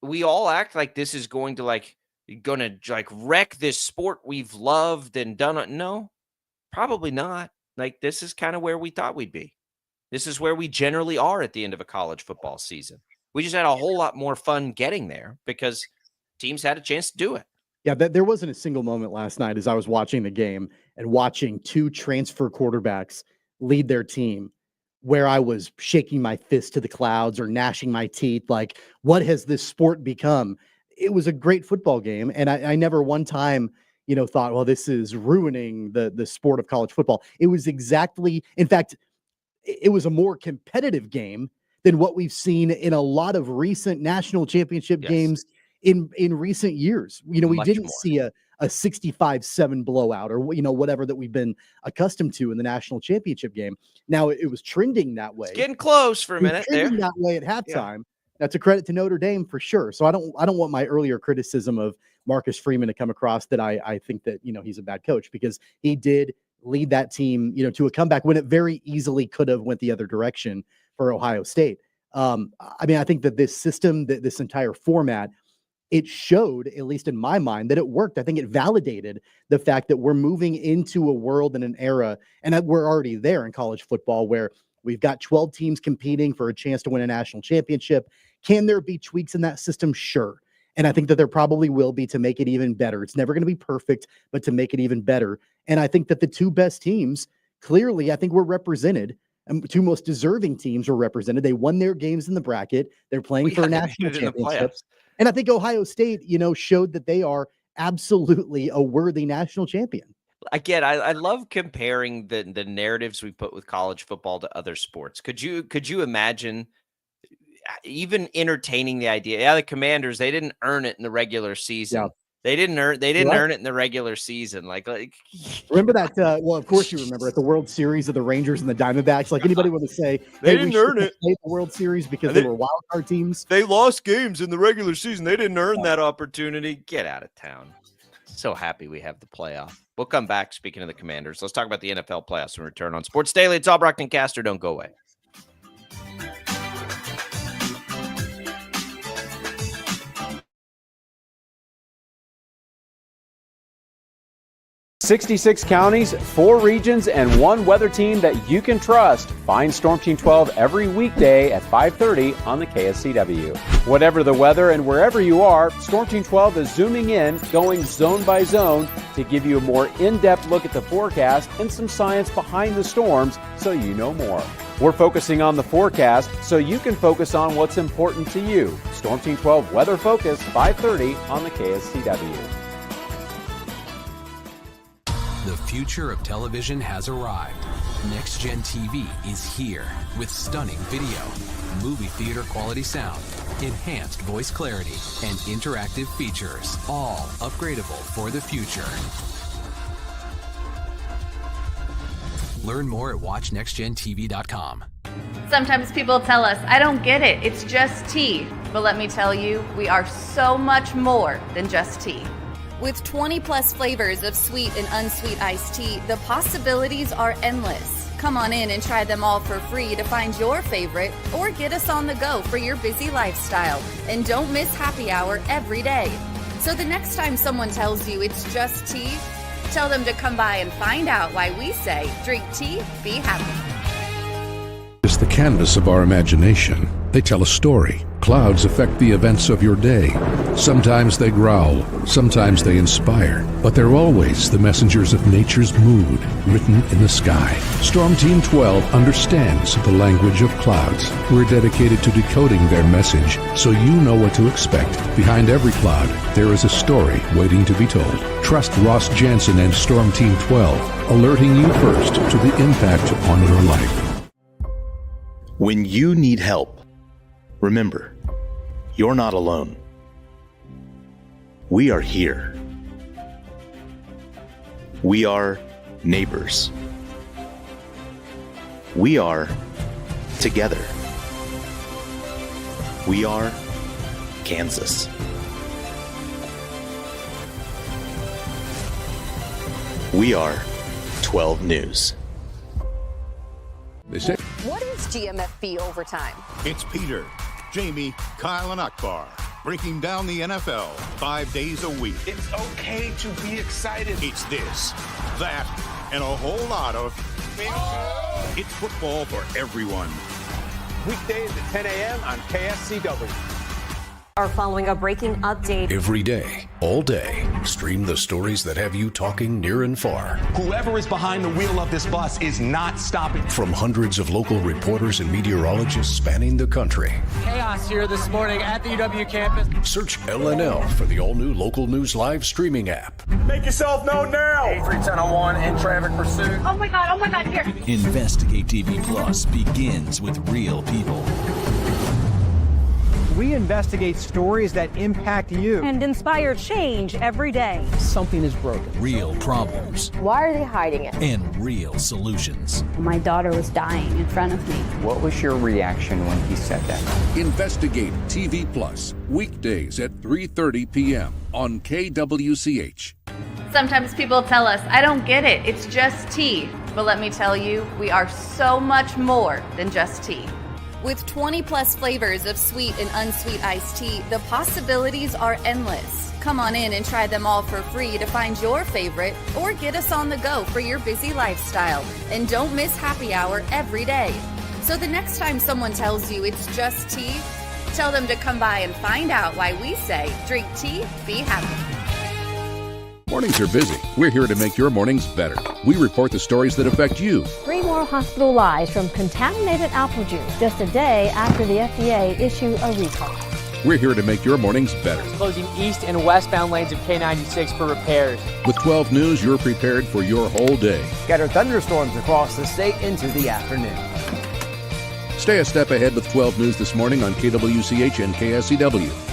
we all act like this is going to wreck this sport we've loved and done. No, probably not. Like, this is kind of where we thought we'd be. This is where we generally are at the end of a college football season. We just had a whole lot more fun getting there because teams had a chance to do it. Yeah, there wasn't a single moment last night as I was watching the game and watching two transfer quarterbacks lead their team where I was shaking my fist to the clouds or gnashing my teeth. Like, what has this sport become? It was a great football game. And I never one time, thought, well, this is ruining the sport of college football. It was exactly, in fact, it was a more competitive game than what we've seen in a lot of recent national championship games in recent years. We didn't see a 65-7 blowout or, whatever that we've been accustomed to in the national championship game. Now, it was trending that way. It's getting close for a minute there. Trending that way at halftime. Yeah. That's a credit to Notre Dame for sure. So I don't want my earlier criticism of Marcus Freeman to come across that I think that, he's a bad coach, because he did lead that team, to a comeback when it very easily could have went the other direction for Ohio State. I think that this system, this entire format, it showed, at least in my mind, that it worked. I think it validated the fact that we're moving into a world and an era, and that we're already there in college football, where we've got 12 teams competing for a chance to win a national championship. Can there be tweaks in that system? Sure. And I think that there probably will be, to make it even better. It's never going to be perfect, but to make it even better. And I think that the two best teams, clearly, I think were represented. And two most deserving teams were represented. They won their games in the bracket. They're playing for a national championship. And I think Ohio State, showed that they are absolutely a worthy national champion. Again, I love comparing the narratives we put with college football to other sports. Could you imagine even entertaining the idea? Yeah, the Commanders, they didn't earn it in the regular season. Yeah. They didn't earn it in the regular season. Like remember that? Well, of course you remember at the World Series of the Rangers and the Diamondbacks. Like, anybody want to say they didn't earn it? Played the World Series because they were wild card teams. They lost games in the regular season. They didn't earn that opportunity. Get out of town. So happy we have the playoff. We'll come back. Speaking of the Commanders, let's talk about the NFL playoffs and return on Sports Daily. It's all Brockton Caster. Don't go away. "66 counties, 4 regions, and 1 weather team that you can trust." Find Storm Team 12 every weekday at 5:30 on the KSCW. Whatever the weather and wherever you are, Storm Team 12 is zooming in, going zone by zone to give you a more in-depth look at the forecast and some science behind the storms so you know more. We're focusing on the forecast so you can focus on what's important to you. Storm Team 12 Weather Focus, 5:30 on the KSCW. The future of television has arrived. Next Gen TV is here with stunning video, movie theater quality sound, enhanced voice clarity, and interactive features, all upgradable for the future. Learn more at watchnextgentv.com. Sometimes people tell us, I don't get it, it's just tea. But let me tell you, we are so much more than just tea. With 20-plus flavors of sweet and unsweet iced tea, the possibilities are endless. Come on in and try them all for free to find your favorite, or get us on the go for your busy lifestyle. And don't miss happy hour every day. So the next time someone tells you it's just tea, tell them to come by and find out why we say, drink tea, be happy. It's the canvas of our imagination. They tell a story. Clouds affect the events of your day. Sometimes they growl, sometimes they inspire, but they're always the messengers of nature's mood, written in the sky. Storm Team 12 understands the language of clouds. We're dedicated to decoding their message so you know what to expect. Behind every cloud, there is a story waiting to be told. Trust Ross Jansen and Storm Team 12, alerting you first to the impact on your life. When you need help, remember, you're not alone. We are here. We are neighbors. We are together. We are Kansas. We are 12 News. They say, What is GMFB overtime? It's Peter, Jamie, Kyle, and Akbar. breaking down the NFL 5 days a week. It's okay to be excited. It's this, that, and a whole lot of... It's football for everyone. Weekdays at 10 a.m. on KSCW. Are following a breaking update. Every day, all day, stream the stories that have you talking near and far. Whoever is behind the wheel of this bus is not stopping. From hundreds of local reporters and meteorologists spanning the country. Chaos here this morning at the UW campus. Search LNL for the all-new Local News Live streaming app. Make yourself known now. 31001 in traffic pursuit. Oh my God, here. Investigate TV Plus begins with real people. We investigate stories that impact you. And inspire change every day. Something is broken. Real problems. Why are they hiding it? And real solutions. My daughter was dying in front of me. What was your reaction when he said that? Investigate TV Plus, weekdays at 3:30 p.m. on KWCH. Sometimes people tell us, I don't get it, it's just tea. But let me tell you, we are so much more than just tea. With 20 plus flavors of sweet and unsweet iced tea, the possibilities are endless. Come on in and try them all for free to find your favorite or get us on the go for your busy lifestyle. And don't miss happy hour every day. So the next time someone tells you it's just tea, tell them to come by and find out why we say drink tea, be happy. Mornings are busy. We're here to make your mornings better. We report the stories that affect you. 3 more hospital lies from contaminated apple juice just a day after the FDA issued a recall. We're here to make your mornings better. Closing east and westbound lanes of K96 for repairs. With 12 News, you're prepared for your whole day. Scattered thunderstorms across the state into the afternoon. Stay a step ahead with 12 News this morning on KWCH and KSCW.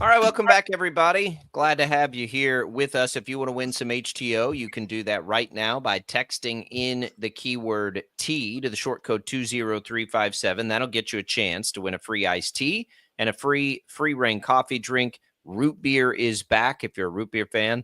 All right, welcome back, everybody. Glad to have you here with us. If you want to win some HTO, you can do that right now by texting in the keyword T to the short code 20357. That'll get you a chance to win a free iced tea and a free reign coffee drink. Root beer is back. If you're a root beer fan,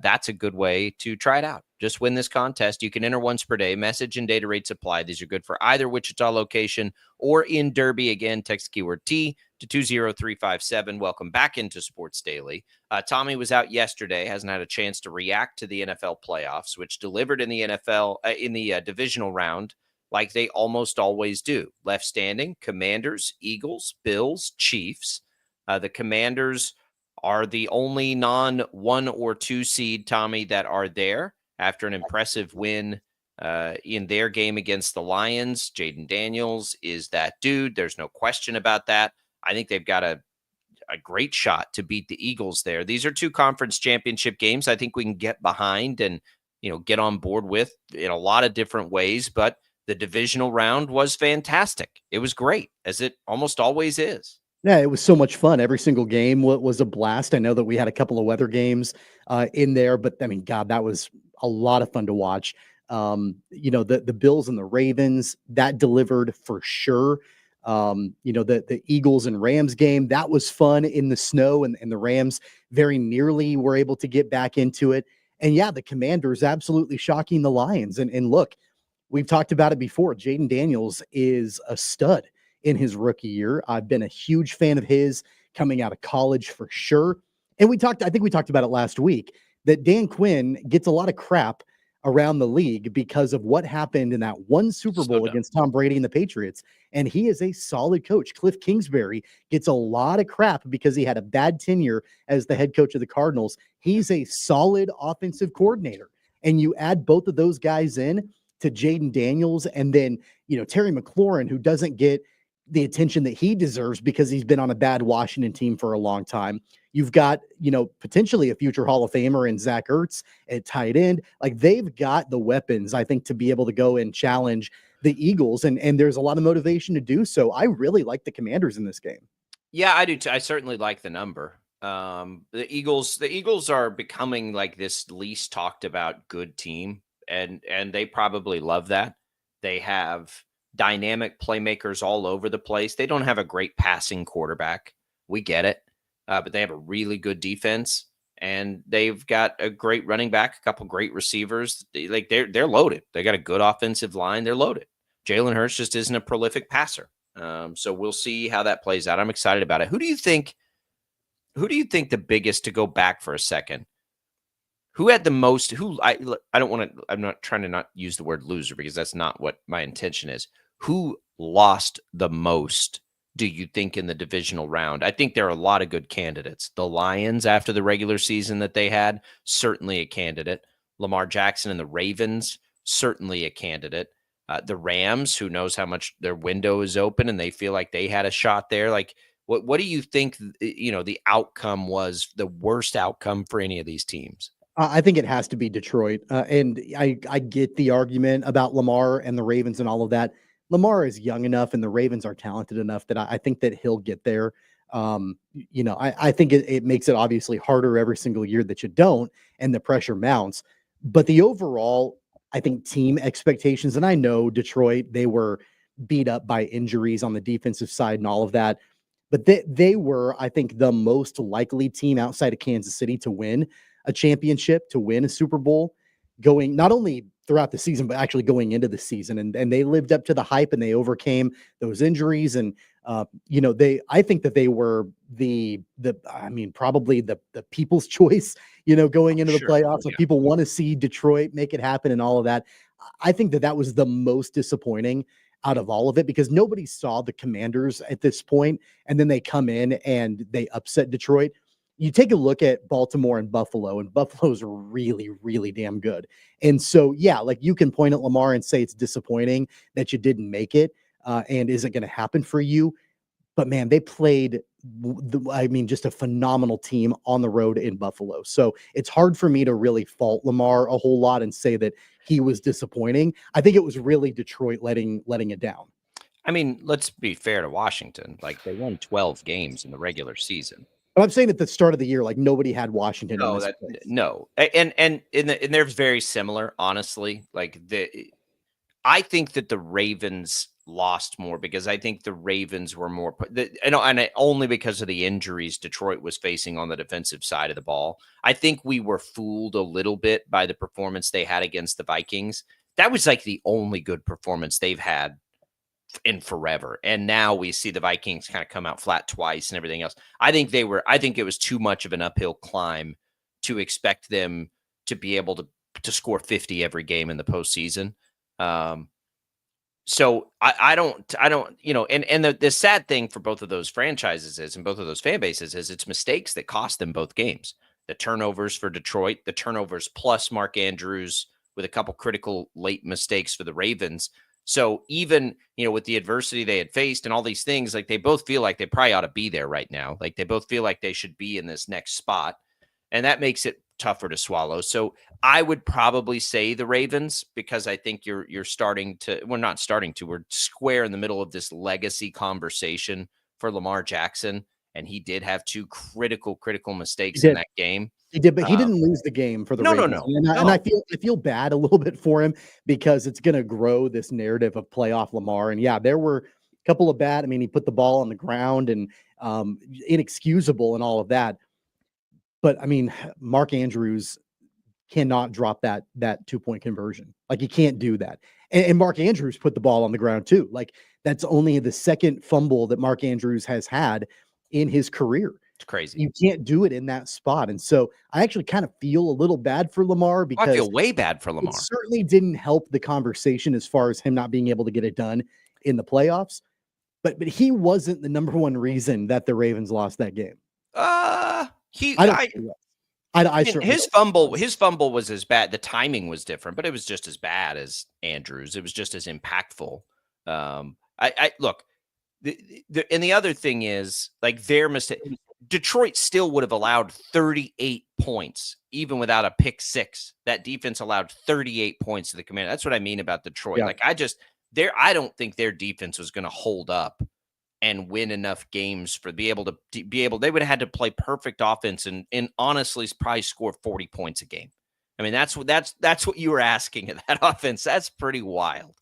that's a good way to try it out. Just win this contest. You can enter once per day. Message and data rates apply. These are good for either Wichita location or in Derby. Again, text keyword T to 20357. Welcome back into Sports Daily. Tommy was out yesterday, hasn't had a chance to react to the NFL playoffs, which delivered in the NFL in the divisional round like they almost always do. Left standing, Commanders, Eagles, Bills, Chiefs. The Commanders are the only non-1 or 2 seed, Tommy, that are there after an impressive win in their game against the Lions. Jaden Daniels is that dude. There's no question about that. I think they've got a great shot to beat the Eagles there. These are 2 conference championship games I think we can get behind and, get on board with in a lot of different ways. But the divisional round was fantastic. It was great, as it almost always is. Yeah, it was so much fun. Every single game was a blast. I know that we had a couple of weather games in there, but I mean, God, that was a lot of fun to watch. The Bills and the Ravens, that delivered for sure. The Eagles and Rams game, that was fun in the snow, and the Rams very nearly were able to get back into it. And yeah, the Commanders absolutely shocking the Lions. And look, we've talked about it before. Jaden Daniels is a stud in his rookie year. I've been a huge fan of his coming out of college for sure. And I think we talked about it last week, that Dan Quinn gets a lot of crap around the league because of what happened in that one Super Bowl against Tom Brady and the Patriots. And he is a solid coach. Cliff Kingsbury gets a lot of crap because he had a bad tenure as the head coach of the Cardinals. He's a solid offensive coordinator. and you add both of those guys in to Jaden Daniels, and then, Terry McLaurin, who doesn't get the attention that he deserves because he's been on a bad Washington team for a long time. You've got, potentially a future Hall of Famer in Zach Ertz at tight end. Like, they've got the weapons, I think, to be able to go and challenge the Eagles, and there's a lot of motivation to do so. I really like the Commanders in this game. Yeah, I do too. I certainly like the number. The Eagles are becoming like this least talked about good team, and they probably love that. They have dynamic playmakers all over the place. They don't have a great passing quarterback. We get it. But they have a really good defense, and they've got a great running back, a couple great receivers. They're loaded. They got a good offensive line. They're loaded. Jalen Hurts just isn't a prolific passer. So we'll see how that plays out. I'm excited about it. Who do you think the biggest, to go back for a second, who had the most, I'm not trying to not use the word loser because that's not what my intention is. Who lost the most, do you think, in the divisional round? I think there are a lot of good candidates. The Lions, after the regular season that they had, certainly a candidate. Lamar Jackson and the Ravens, certainly a candidate. The Rams, who knows how much their window is open and they feel like they had a shot there. Like, what do you think, the outcome was, the worst outcome for any of these teams? I think it has to be Detroit. And I get the argument about Lamar and the Ravens and all of that. Lamar is young enough and the Ravens are talented enough that I think that he'll get there. I think it makes it obviously harder every single year that you don't, and the pressure mounts. But the overall, I think, team expectations, and I know Detroit, they were beat up by injuries on the defensive side and all of that. But they were, I think, the most likely team outside of Kansas City to win a championship, to win a Super Bowl, going not only throughout the season, but actually going into the season. And they lived up to the hype and they overcame those injuries. And, I think that they were probably the people's choice, going into the playoffs. Like, people want to see Detroit make it happen and all of that. I think that was the most disappointing out of all of it, because nobody saw the Commanders at this point, and then they come in and they upset Detroit. You take a look at Baltimore and Buffalo's really, really damn good. And so, yeah, like, you can point at Lamar and say it's disappointing that you didn't make it. And is it going to happen for you? But man, they played, just a phenomenal team on the road in Buffalo. So it's hard for me to really fault Lamar a whole lot and say that he was disappointing. I think it was really Detroit letting it down. I mean, let's be fair to Washington. Like, they won 12 games in the regular season. But I'm saying at the start of the year, like, nobody had Washington. No. And they're very similar, honestly. Like, I think that the Ravens lost more because I think the Ravens were more, and only because of the injuries Detroit was facing on the defensive side of the ball. I think we were fooled a little bit by the performance they had against the Vikings. That was like the only good performance they've had in forever. And now we see the Vikings kind of come out flat twice and everything else. I think it was too much of an uphill climb to expect them to be able to score 50 every game in the postseason. So I don't, and the sad thing for both of those franchises is, and both of those fan bases, is it's mistakes that cost them both games. The turnovers for Detroit, the turnovers plus Mark Andrews with a couple critical late mistakes for the Ravens. So even, with the adversity they had faced and all these things, like, they both feel like they probably ought to be there right now. Like, they both feel like they should be in this next spot. And that makes it tougher to swallow. So I would probably say the Ravens, because I think we're square in the middle of this legacy conversation for Lamar Jackson. And he did have two critical mistakes in that game. He did, but he didn't lose the game for the Ravens. No. And I feel bad a little bit for him, because it's going to grow this narrative of playoff Lamar. And yeah, there were a couple of bad. I mean, he put the ball on the ground and inexcusable and all of that. But I mean, Mark Andrews cannot drop that 2-point conversion. Like, he can't do that. And Mark Andrews put the ball on the ground too. Like, that's only the second fumble that Mark Andrews has had in his career. It's crazy. You can't do it in that spot. And so I actually kind of feel a little bad for Lamar, because I feel way bad for Lamar. It certainly didn't help the conversation as far as him not being able to get it done in the playoffs. But he wasn't the number one reason that the Ravens lost that game. I mean, certainly his fumble was as bad. The timing was different, but it was just as bad as Andrews. It was just as impactful. I look, and the other thing is like their mistake. Detroit still would have allowed 38 points even without a pick six. That defense allowed 38 points to the Commanders. That's what I mean about Detroit. Yeah. Like I don't think their defense was going to hold up and win enough games for be able to be able. They would have had to play perfect offense and honestly probably score 40 points a game. I mean, that's what you were asking of that offense. That's pretty wild.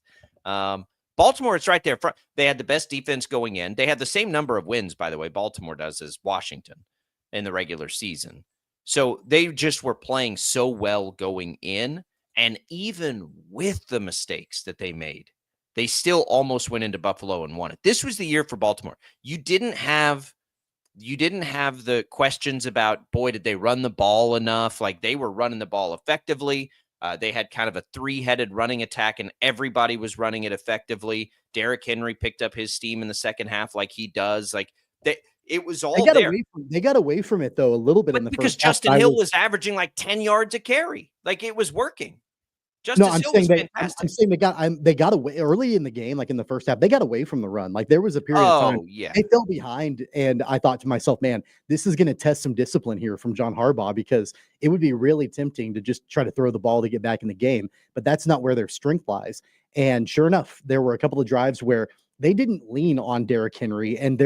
Baltimore, it's right there. They had the best defense going in. They had the same number of wins, by the way, Baltimore does as Washington in the regular season. So they just were playing so well going in. And even with the mistakes that they made, they still almost went into Buffalo and won it. This was the year for Baltimore. You didn't have the questions about, boy, did they run the ball enough? Like they were running the ball effectively. They had kind of a three-headed running attack, and everybody was running it effectively. Derrick Henry picked up his steam in the second half like he does. Like it was all there. They got away from it, though, a little bit in the first half. Because Justin Hill was averaging like 10 yards a carry. Like it was working. I'm saying they got away early in the game, like in the first half. They got away from the run. Like there was a period of time they fell behind, and I thought to myself, man, this is going to test some discipline here from John Harbaugh, because it would be really tempting to just try to throw the ball to get back in the game, but that's not where their strength lies. And sure enough, there were a couple of drives where they didn't lean on Derrick Henry, and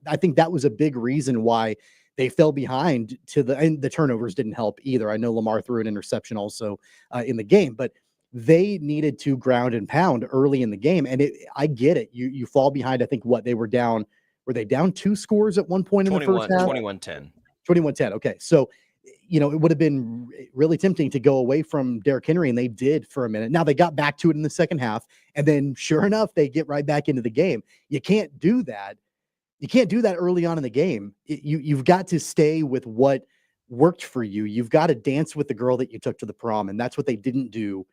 I think that was a big reason why they fell behind and the turnovers didn't help either. I know Lamar threw an interception also in the game, but they needed to ground and pound early in the game. And I get it. You fall behind. I think they were down. Were they down 2 scores at one point in the first half? 21-10. 21-10. Okay. So, it would have been really tempting to go away from Derrick Henry, and they did for a minute. Now they got back to it in the second half, and then sure enough, they get right back into the game. You can't do that. You can't do that early on in the game. You've got to stay with what worked for you. You've got to dance with the girl that you took to the prom, and that's what they didn't do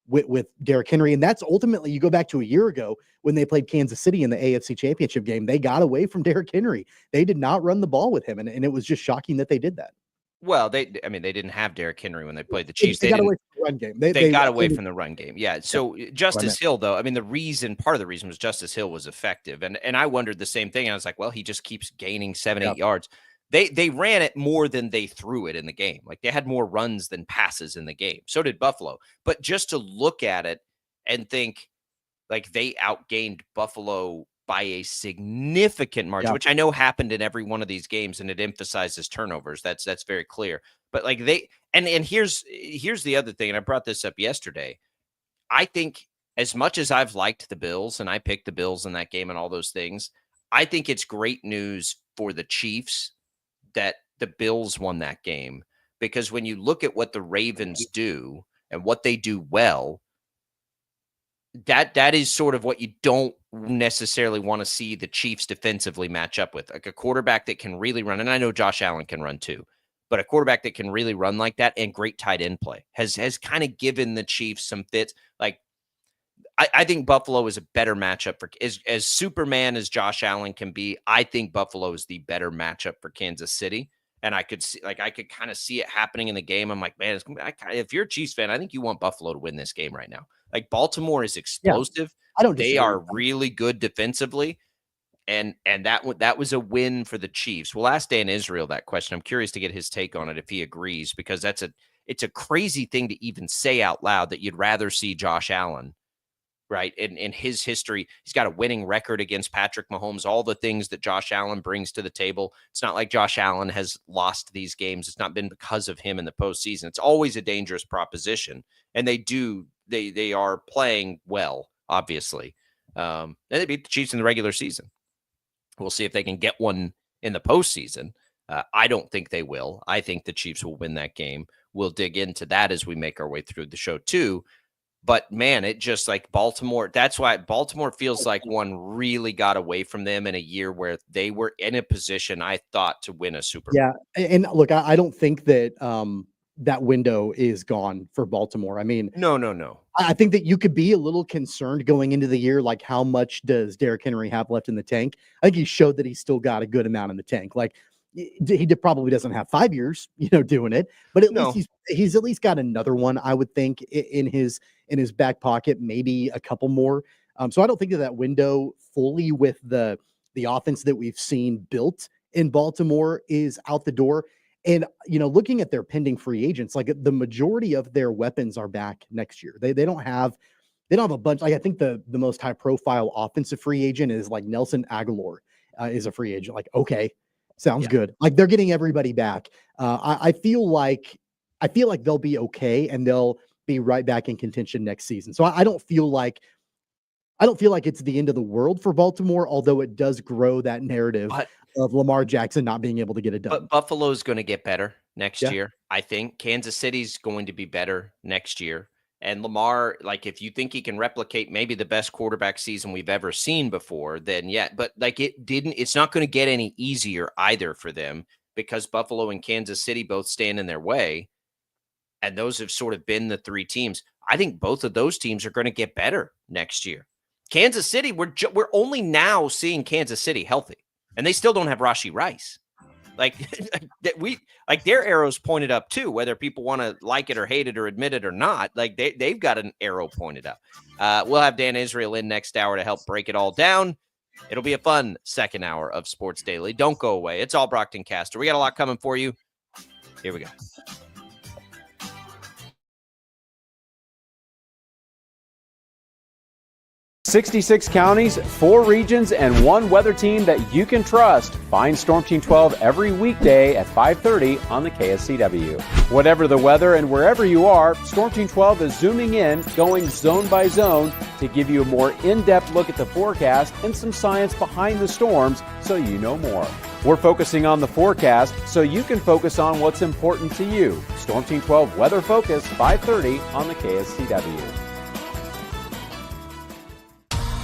with Derrick Henry. And that's ultimately, you go back to a year ago when they played Kansas City in the AFC Championship game, they got away from Derrick Henry. They did not run the ball with him. And it was just shocking that they did that. Well, they didn't have Derrick Henry when they played the Chiefs. They got away from the run game. They got away from the run game. Yeah. So Justice Hill, though, I mean, part of the reason was Justice Hill was effective. And I wondered the same thing. I was like, well, he just keeps gaining 7-8 yards. They ran it more than they threw it in the game. Like they had more runs than passes in the game. So did Buffalo. But just to look at it and think like they outgained Buffalo by a significant margin, which I know happened in every one of these games, and it emphasizes turnovers. That's very clear. But like and here's the other thing, and I brought this up yesterday. I think as much as I've liked the Bills, and I picked the Bills in that game and all those things, I think it's great news for the Chiefs that the Bills won that game, because when you look at what the Ravens do and what they do well, that is sort of what you don't necessarily want to see the Chiefs defensively match up with, like a quarterback that can really run. And I know Josh Allen can run too, but a quarterback that can really run like that and great tight end play has kind of given the Chiefs some fits. Like I think Buffalo is a better matchup for as Superman as Josh Allen can be. I think Buffalo is the better matchup for Kansas City. And I could kind of see it happening in the game. I'm like, man, if you're a Chiefs fan, I think you want Buffalo to win this game right now. Like Baltimore is explosive. Yeah, they are really good defensively. And that was a win for the Chiefs. We'll ask Dan Israel that question. I'm curious to get his take on it if he agrees, because it's a crazy thing to even say out loud that you'd rather see Josh Allen, right? In his history, he's got a winning record against Patrick Mahomes, all the things that Josh Allen brings to the table. It's not like Josh Allen has lost these games. It's not been because of him in the postseason. It's always a dangerous proposition. And they are playing well, obviously. And they beat the Chiefs in the regular season. We'll see if they can get one in the postseason. I don't think they will. I think the Chiefs will win that game. We'll dig into that as we make our way through the show too. But man, it just like Baltimore, that's why Baltimore feels like one really got away from them in a year where they were in a position, I thought, to win a Super Bowl. Yeah. And look, I don't think that that window is gone for Baltimore. I mean, no. I think that you could be a little concerned going into the year, like how much does Derrick Henry have left in the tank? I think he showed that he's still got a good amount in the tank. Like probably doesn't have 5 years, doing it, but at least he's at least got another one, I would think, in his back pocket, maybe a couple more. So I don't think that window fully with the offense that we've seen built in Baltimore is out the door. And, looking at their pending free agents, like the majority of their weapons are back next year. They don't have a bunch. Like I think the most high profile offensive free agent is like Nelson Aguilar is a free agent. Like, okay, sounds good. Like they're getting everybody back. I feel like they'll be okay and they'll be right back in contention next season. So I don't feel like it's the end of the world for Baltimore, although it does grow that narrative of Lamar Jackson not being able to get it done. But Buffalo's going to get better next year, I think. Kansas City's going to be better next year. And Lamar, like if you think he can replicate maybe the best quarterback season we've ever seen before, then but like it's not going to get any easier either for them because Buffalo and Kansas City both stand in their way. And those have sort of been the three teams. I think both of those teams are going to get better next year. Kansas City, we're only now seeing Kansas City healthy, and they still don't have Rashee Rice. Like their arrows pointed up too, whether people want to like it or hate it or admit it or not. Like they've got an arrow pointed up. We'll have Dan Israel in next hour to help break it all down. It'll be a fun second hour of Sports Daily. Don't go away. It's all Brockton Caster. We got a lot coming for you. Here we go. 66 counties, 4 regions, and 1 weather team that you can trust. Find Storm Team 12 every weekday at 5:30 on the KSCW. Whatever the weather and wherever you are, Storm Team 12 is zooming in, going zone by zone to give you a more in-depth look at the forecast and some science behind the storms so you know more. We're focusing on the forecast so you can focus on what's important to you. Storm Team 12 Weather Focus, 5:30 on the KSCW.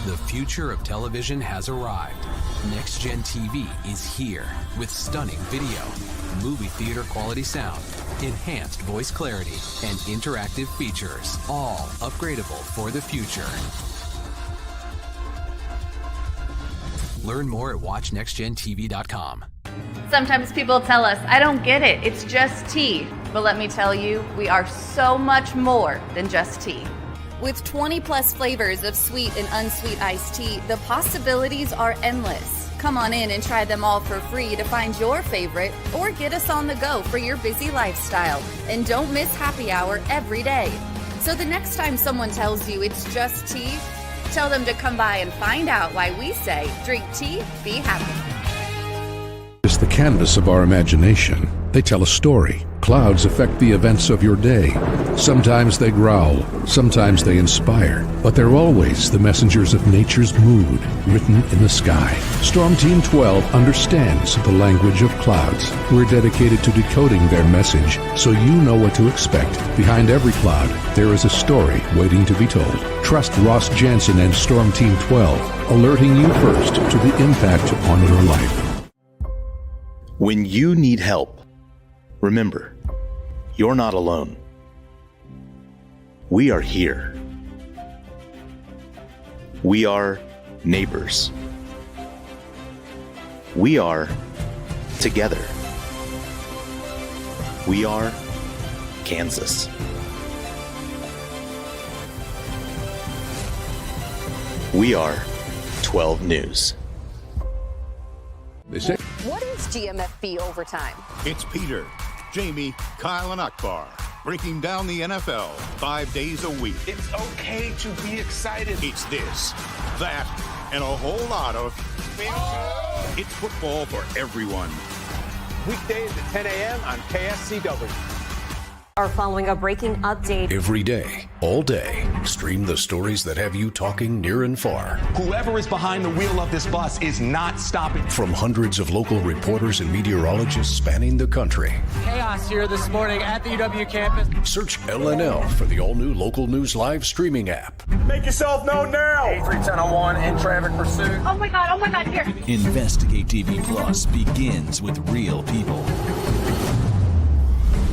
The future of television has arrived. Next Gen TV is here with stunning video, movie theater quality sound, enhanced voice clarity, and interactive features, all upgradable for the future. Learn more at watchnextgentv.com. Sometimes people tell us, I don't get it, it's just tea. But let me tell you, we are so much more than just tea. With 20 plus flavors of sweet and unsweet iced tea, the possibilities are endless. Come on in and try them all for free to find your favorite or get us on the go for your busy lifestyle. And don't miss happy hour every day. So the next time someone tells you it's just tea, tell them to come by and find out why we say drink tea, be happy. It's the canvas of our imagination. They tell a story. Clouds affect the events of your day. Sometimes they growl, sometimes they inspire, but they're always the messengers of nature's mood written in the sky. Storm Team 12 understands the language of clouds. We're dedicated to decoding their message so you know what to expect. Behind every cloud, there is a story waiting to be told. Trust Ross Jansen and Storm Team 12, alerting you first to the impact on your life. When you need help, remember, you're not alone. We are here. We are neighbors. We are together. We are Kansas. We are 12 News. What is GMFB overtime? It's Peter, Jamie, Kyle, and Akbar breaking down the NFL 5 days a week. It's okay to be excited. It's this, that, and a whole lot of It's football for everyone. Weekdays at 10 a.m. on KSCW. Are following a breaking update. Every day, all day, stream the stories that have you talking near and far. Whoever is behind the wheel of this bus is not stopping. From hundreds of local reporters and meteorologists spanning the country. Chaos here this morning at the UW campus. Search LNL for the all-new Local News Live streaming app. Make yourself known now. 310-1 in traffic pursuit. Oh my God, here. Investigate TV Plus begins with real people.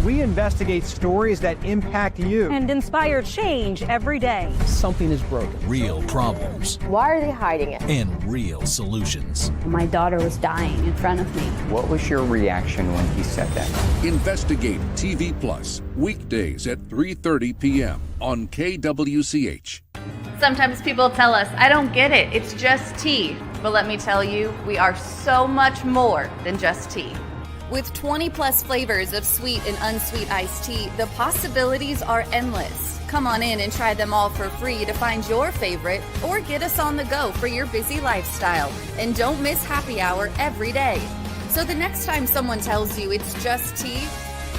We investigate stories that impact you. And inspire change every day. Something is broken. Real problems Why are they hiding it? and real solutions. My daughter was dying in front of me. What was your reaction when he said that? Investigate TV Plus, weekdays at 3:30 p.m. on KWCH. Sometimes people tell us, I don't get it, it's just tea. But let me tell you, we are so much more than just tea. With 20 plus flavors of sweet and unsweet iced tea, the possibilities are endless. Come on in and try them all for free to find your favorite or get us on the go for your busy lifestyle. And don't miss happy hour every day. So the next time someone tells you it's just tea,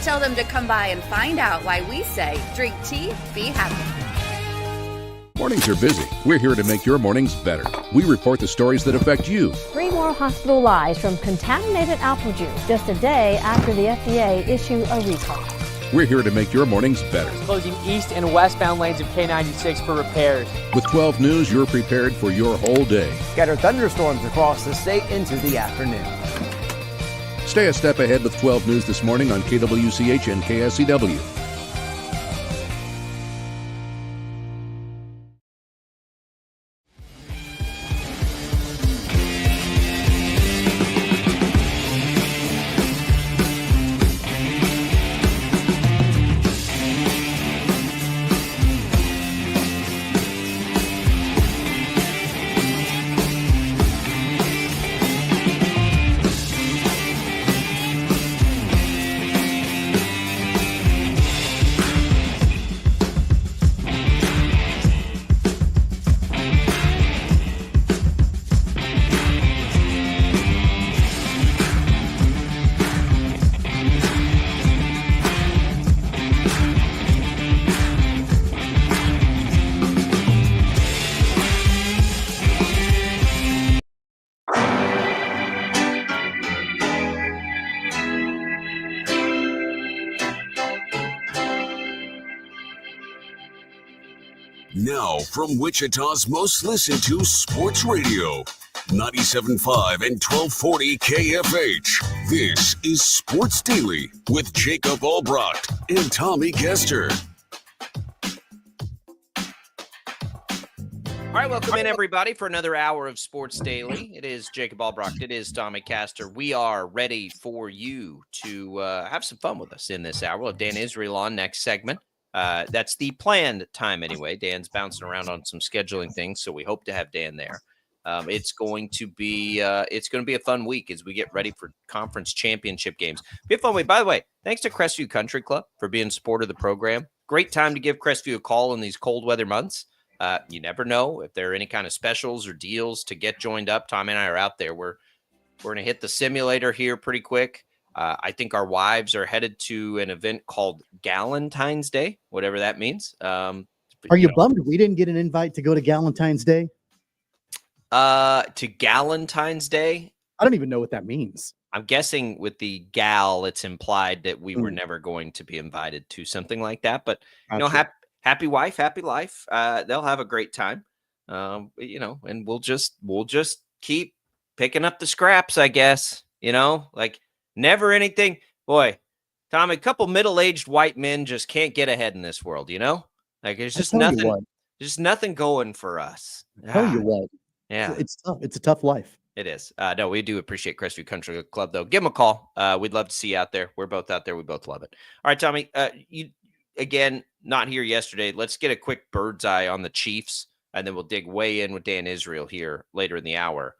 tell them to come by and find out why we say drink tea, be happy. Mornings are busy. We're here to make your mornings better. We report the stories that affect you. 3 more hospital lies from contaminated apple juice just a day after the FDA issue a recall. We're here to make your mornings better. Closing east and westbound lanes of K96 for repairs. With 12 News, you're prepared for your whole day. Scattered thunderstorms across the state into the afternoon. Stay a step ahead with 12 News this morning on KWCH and KSCW. Now, from Wichita's most listened to sports radio, 97.5 and 1240 KFH. This is Sports Daily with Jacob Albrecht and Tommy Kester. All right, welcome in, everybody, for another hour of Sports Daily. It is Jacob Albrecht. It is Tommy Castor. We are ready for you to have some fun with us in this hour. We'll have Dan Israel on next segment. That's the planned time anyway. Dan's bouncing around on some scheduling things, so we hope to have Dan there. It's going to be a fun week as we get ready for conference championship games. Be a fun week. By the way, thanks to Crestview Country Club for being a support of the program. Great time to give Crestview a call in these cold weather months. You never know if there are any kind of specials or deals to get joined up. Tom and I are out there. We're going to hit the simulator here pretty quick. I think our wives are headed to an event called Galentine's Day, whatever that means. Are you bummed we didn't get an invite to go to Galentine's Day? To Galentine's Day? I don't even know what that means. I'm guessing with the gal, it's implied that we were never going to be invited to something like that. But, happy wife, happy life. They'll have a great time. And we'll just keep picking up the scraps, I guess, never anything. Boy, Tom, a couple middle-aged white men just can't get ahead in this world, there's just nothing going for us. Tell you what. Yeah. It's tough. It's a tough life. It is. No, we do appreciate Crestview Country Club, though. Give them a call. We'd love to see you out there. We're both out there. We both love it. All right, Tommy, you, again, not here yesterday. Let's get a quick bird's eye on the Chiefs, and then we'll dig way in with Dan Israel here later in the hour.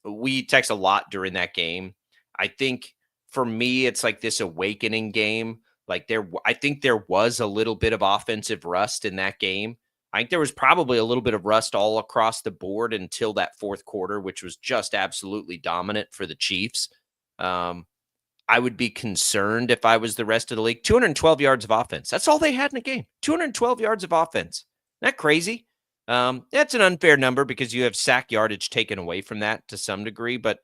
We text a lot during that game. I think for me, it's like this awakening game. I think there was a little bit of offensive rust in that game. I think there was probably a little bit of rust all across the board until that fourth quarter, which was just absolutely dominant for the Chiefs. I would be concerned if I was the rest of the league. 212 yards of offense. That's all they had in the game. 212 yards of offense. Isn't that crazy? That's an unfair number because you have sack yardage taken away from that to some degree, but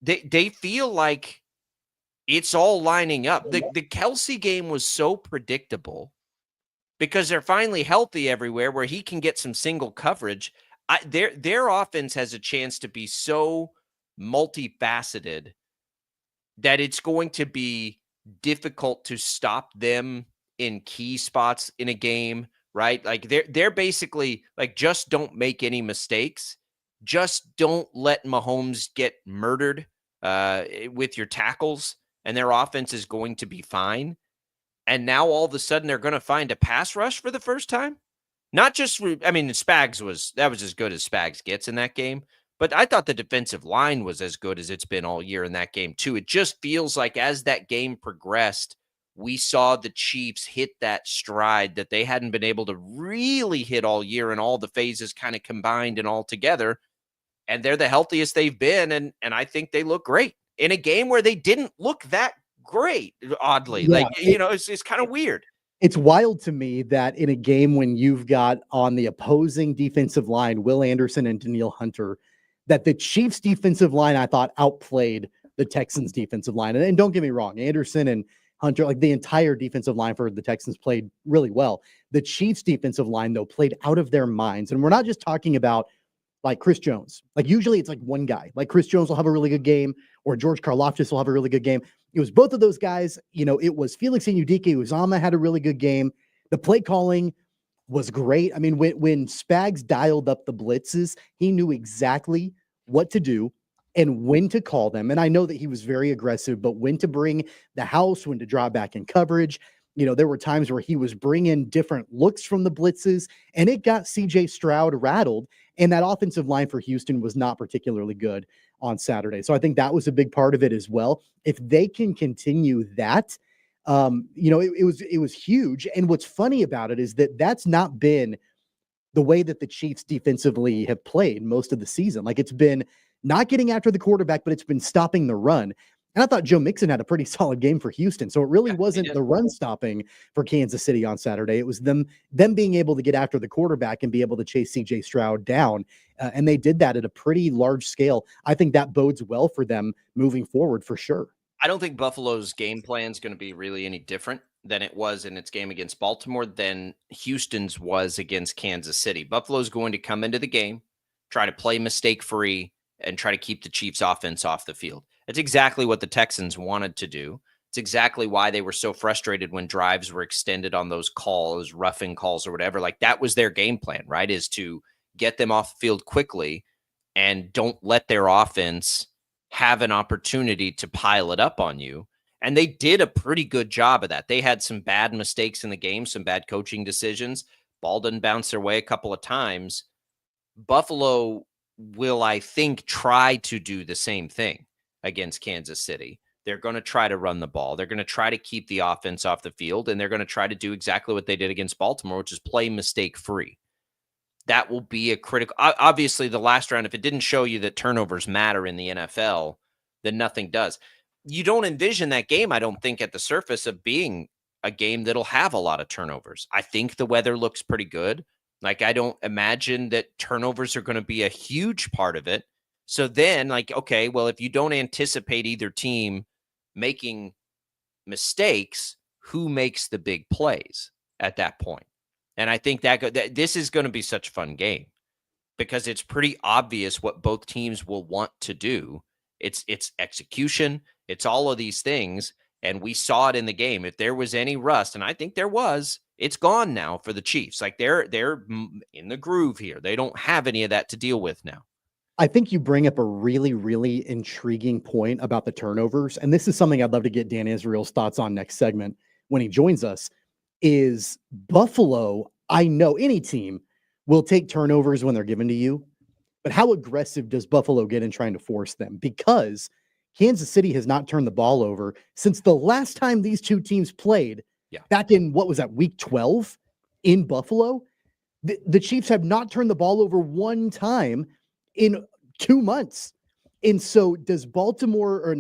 they feel like it's all lining up. The Kelsey game was so predictable because they're finally healthy everywhere where he can get some single coverage. Their offense has a chance to be so multifaceted that it's going to be difficult to stop them in key spots in a game, right? Like they're basically like, just don't make any mistakes. Just don't let Mahomes get murdered with your tackles, and their offense is going to be fine. And now all of a sudden they're going to find a pass rush for the first time. Not just, I mean, Spags was as good as Spags gets in that game, but I thought the defensive line was as good as it's been all year in that game too. It just feels like as that game progressed, we saw the Chiefs hit that stride that they hadn't been able to really hit all year, and all the phases kind of combined and all together. And they're the healthiest they've been, and I think they look great in a game where they didn't look that great, oddly. Yeah, like, it's kind of weird. It's wild to me that in a game when you've got on the opposing defensive line Will Anderson and Danielle Hunter, that the Chiefs defensive line, I thought, outplayed the Texans defensive line. And don't get me wrong, Anderson and Hunter, like the entire defensive line for the Texans, played really well. The Chiefs defensive line, though, played out of their minds. And we're not just talking about like Chris Jones. Like usually it's like one guy. Like Chris Jones will have a really good game, or George Karlaftis will have a really good game. It was both of those guys. It was Felix Udike. Uzama had a really good game. The play calling was great. I mean, when Spags dialed up the blitzes, he knew exactly what to do and when to call them. And I know that he was very aggressive, but when to bring the house, when to draw back in coverage. There were times where he was bringing different looks from the blitzes, and it got CJ Stroud rattled. And that offensive line for Houston was not particularly good on Saturday. So I think that was a big part of it as well. If they can continue that, it was huge. And what's funny about it is that that's not been the way that the Chiefs defensively have played most of the season. Like, it's been not getting after the quarterback, but it's been stopping the run. And I thought Joe Mixon had a pretty solid game for Houston. So it really wasn't the run stopping for Kansas City on Saturday. It was them being able to get after the quarterback and be able to chase CJ Stroud down. And they did that at a pretty large scale. I think that bodes well for them moving forward for sure. I don't think Buffalo's game plan is going to be really any different than it was in its game against Baltimore than Houston's was against Kansas City. Buffalo's going to come into the game, try to play mistake-free, and try to keep the Chiefs' offense off the field. That's exactly what the Texans wanted to do. It's exactly why they were so frustrated when drives were extended on those calls, roughing calls or whatever. Like, that was their game plan, right? Is to get them off the field quickly and don't let their offense have an opportunity to pile it up on you. And they did a pretty good job of that. They had some bad mistakes in the game, some bad coaching decisions. Ball didn't bounce their way a couple of times. Buffalo will, I think, try to do the same thing against Kansas City. They're going to try to run the ball. They're going to try to keep the offense off the field, and they're going to try to do exactly what they did against Baltimore, which is play mistake-free. That will be a critical. Obviously, the last round, if it didn't show you that turnovers matter in the NFL, then nothing does. You don't envision that game, I don't think, at the surface of being a game that'll have a lot of turnovers. I think the weather looks pretty good. Like, I don't imagine that turnovers are going to be a huge part of it. So then, like, okay, well, if you don't anticipate either team making mistakes, who makes the big plays at that point? And I think that this is going to be such a fun game because it's pretty obvious what both teams will want to do. It's execution. It's all of these things. And we saw it in the game. If there was any rust, and I think there was, it's gone now for the Chiefs. Like, they're in the groove here. They don't have any of that to deal with now. I think you bring up a really, really intriguing point about the turnovers. And this is something I'd love to get Dan Israel's thoughts on next segment when he joins us. Is Buffalo, I know any team will take turnovers when they're given to you, but how aggressive does Buffalo get in trying to force them? Because Kansas City has not turned the ball over since the last time these two teams played back in, what was that, week 12 in Buffalo? The Chiefs have not turned the ball over one time in 2 months. And so does Buffalo,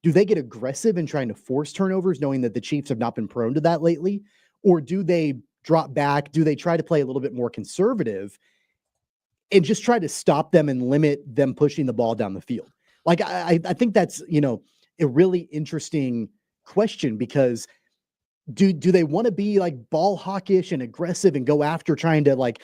do they get aggressive in trying to force turnovers, knowing that the Chiefs have not been prone to that lately? Or do they drop back? Do they try to play a little bit more conservative and just try to stop them and limit them pushing the ball down the field? Like, I think that's, a really interesting question, because do they want to be like ball hawkish and aggressive and go after trying to like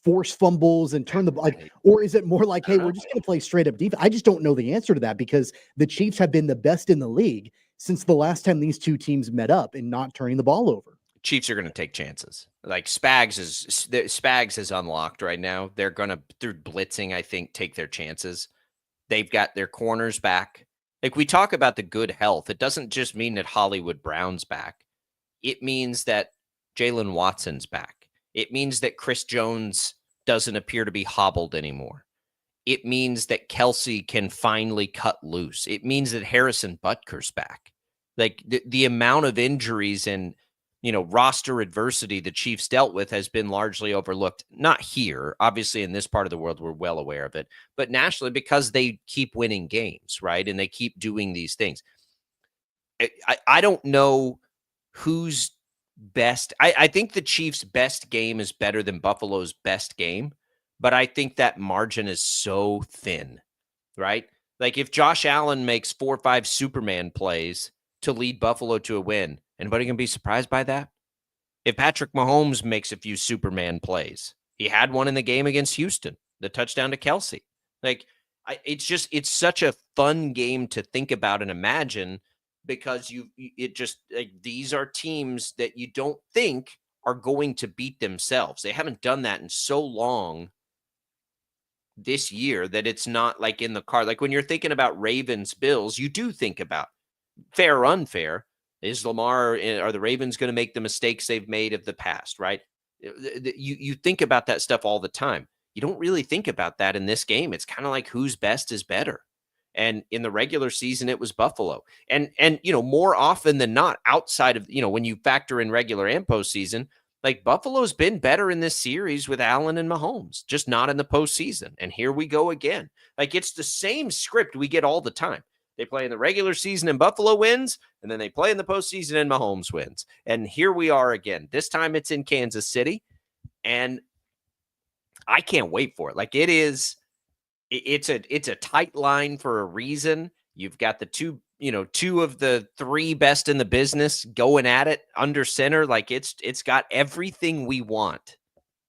force fumbles and turn the like, or is it more like, hey, we're just going to play straight up defense? I just don't know the answer to that because the Chiefs have been the best in the league since the last time these two teams met up in not turning the ball over. Chiefs are going to take chances. Like Spags is unlocked right now. They're going to, through blitzing, I think, take their chances. They've got their corners back. Like we talk about the good health. It doesn't just mean that Hollywood Brown's back. It means that Jalen Watson's back. It means that Chris Jones doesn't appear to be hobbled anymore. It means that Kelsey can finally cut loose. It means that Harrison Butker's back. Like the amount of injuries and, roster adversity the Chiefs dealt with has been largely overlooked. Not here. Obviously, in this part of the world, we're well aware of it. But nationally, because they keep winning games, right? And they keep doing these things. I don't know who's best. I think the Chiefs' best game is better than Buffalo's best game. But I think that margin is so thin, right? Like if Josh Allen makes 4 or 5 Superman plays to lead Buffalo to a win, anybody going to be surprised by that? If Patrick Mahomes makes a few Superman plays, he had one in the game against Houston, the touchdown to Kelsey. Like it's such a fun game to think about and imagine because these are teams that you don't think are going to beat themselves. They haven't done that in so long this year that it's not like in the car. Like when you're thinking about Ravens Bills, you do think about fair or unfair. Is Lamar, are the Ravens going to make the mistakes they've made of the past, right? You think about that stuff all the time. You don't really think about that in this game. It's kind of like who's best is better. And in the regular season, it was Buffalo. And more often than not, outside of, when you factor in regular and postseason, like Buffalo's been better in this series with Allen and Mahomes, just not in the postseason. And here we go again. Like it's the same script we get all the time. They play in the regular season and Buffalo wins, and then they play in the postseason and Mahomes wins. And here we are again. This time it's in Kansas City, and I can't wait for it. Like it's a tight line for a reason. You've got the two of the 3 best in the business going at it under center. Like it's got everything we want.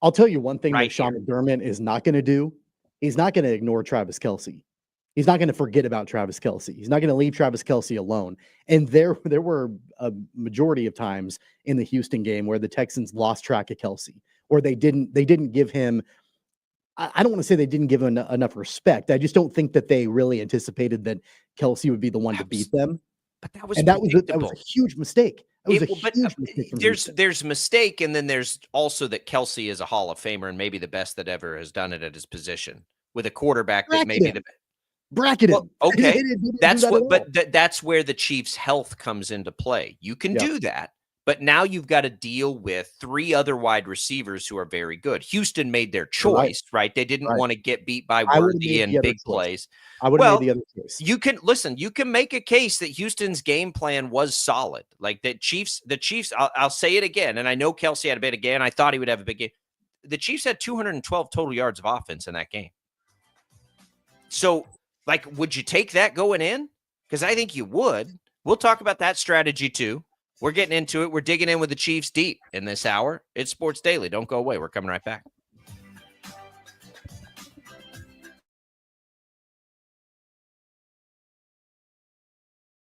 I'll tell you one thing right that Sean McDermott is not going to do. He's not going to ignore Travis Kelce. He's not going to forget about Travis Kelce. He's not going to leave Travis Kelce alone. And there were a majority of times in the Houston game where the Texans lost track of Kelce, or they didn't give him. I don't want to say they didn't give him enough respect. I just don't think that they really anticipated that Kelce would be the one to beat them. But that was a huge mistake. There's mistake, and then there's also that Kelce is a Hall of Famer and maybe the best that ever has done it at his position with a quarterback that maybe the bracket him. Okay, that's where the Chiefs' health comes into play. You can do that, but now you've got to deal with 3 other wide receivers who are very good. Houston made their choice, right? They didn't want to get beat by Worthy in big plays. I would have made the other choice. You can make a case that Houston's game plan was solid. Like the Chiefs, I'll say it again, and I know Kelce had a big game. I thought he would have a big game. The Chiefs had 212 total yards of offense in that game. So, like, would you take that going in? Because I think you would. We'll talk about that strategy too. We're getting into it. We're digging in with the Chiefs deep in this hour. It's Sports Daily. Don't go away. We're coming right back.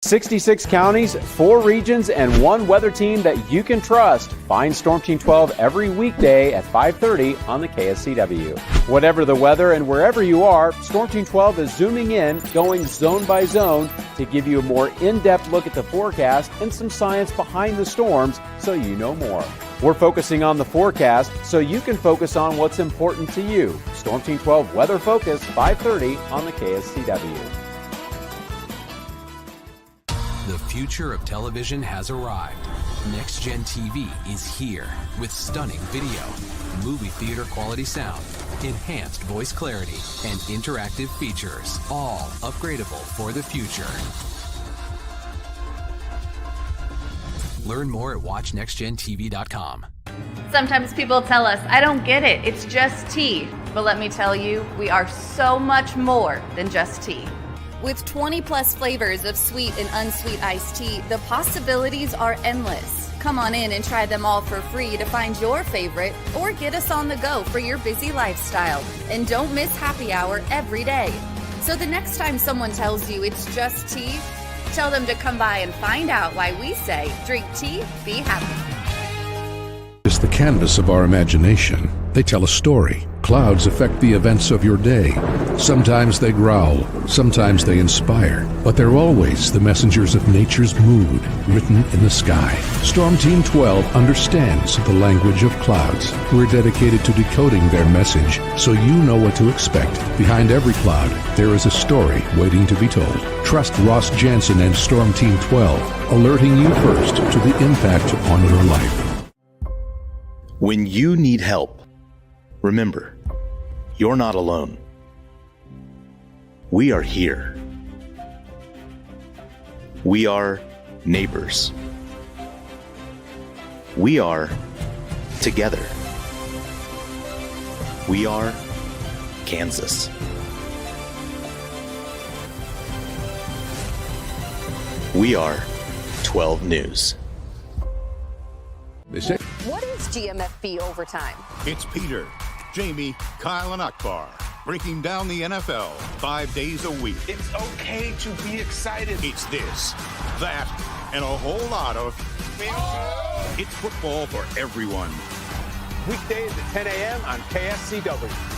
"66 counties, 4 regions, and 1 weather team that you can trust." Find Storm Team 12 every weekday at 5:30 on the KSCW. Whatever the weather and wherever you are, Storm Team 12 is zooming in, going zone by zone to give you a more in-depth look at the forecast and some science behind the storms so you know more. We're focusing on the forecast so you can focus on what's important to you. Storm Team 12 Weather Focus, 5:30 on the KSCW. The future of television has arrived. Next Gen TV is here with stunning video, movie theater quality sound, enhanced voice clarity, and interactive features, all upgradable for the future. Learn more at watchnextgentv.com. Sometimes people tell us, I don't get it, it's just tea. But let me tell you, we are so much more than just tea. With 20 plus flavors of sweet and unsweet iced tea, the possibilities are endless. Come on in and try them all for free to find your favorite or get us on the go for your busy lifestyle. And don't miss happy hour every day. So the next time someone tells you it's just tea, tell them to come by and find out why we say drink tea, be happy. Is the canvas of our imagination. They tell a story. Clouds affect the events of your day. Sometimes they growl, sometimes they inspire, but they're always the messengers of nature's mood, written in the sky. Storm Team 12 understands the language of clouds. We're dedicated to decoding their message so you know what to expect. Behind every cloud, there is a story waiting to be told. Trust Ross Jansen and Storm Team 12, alerting you first to the impact on your life. When you need help, remember, you're not alone. We are here. We are neighbors. We are together. We are Kansas. We are 12 News. They say, What is GMFB overtime? It's Peter, Jamie, Kyle, and Akbar breaking down the NFL 5 days a week. It's okay to be excited. It's this, that, and a whole lot of It's football for everyone. Weekdays at 10 a.m. on KSCW.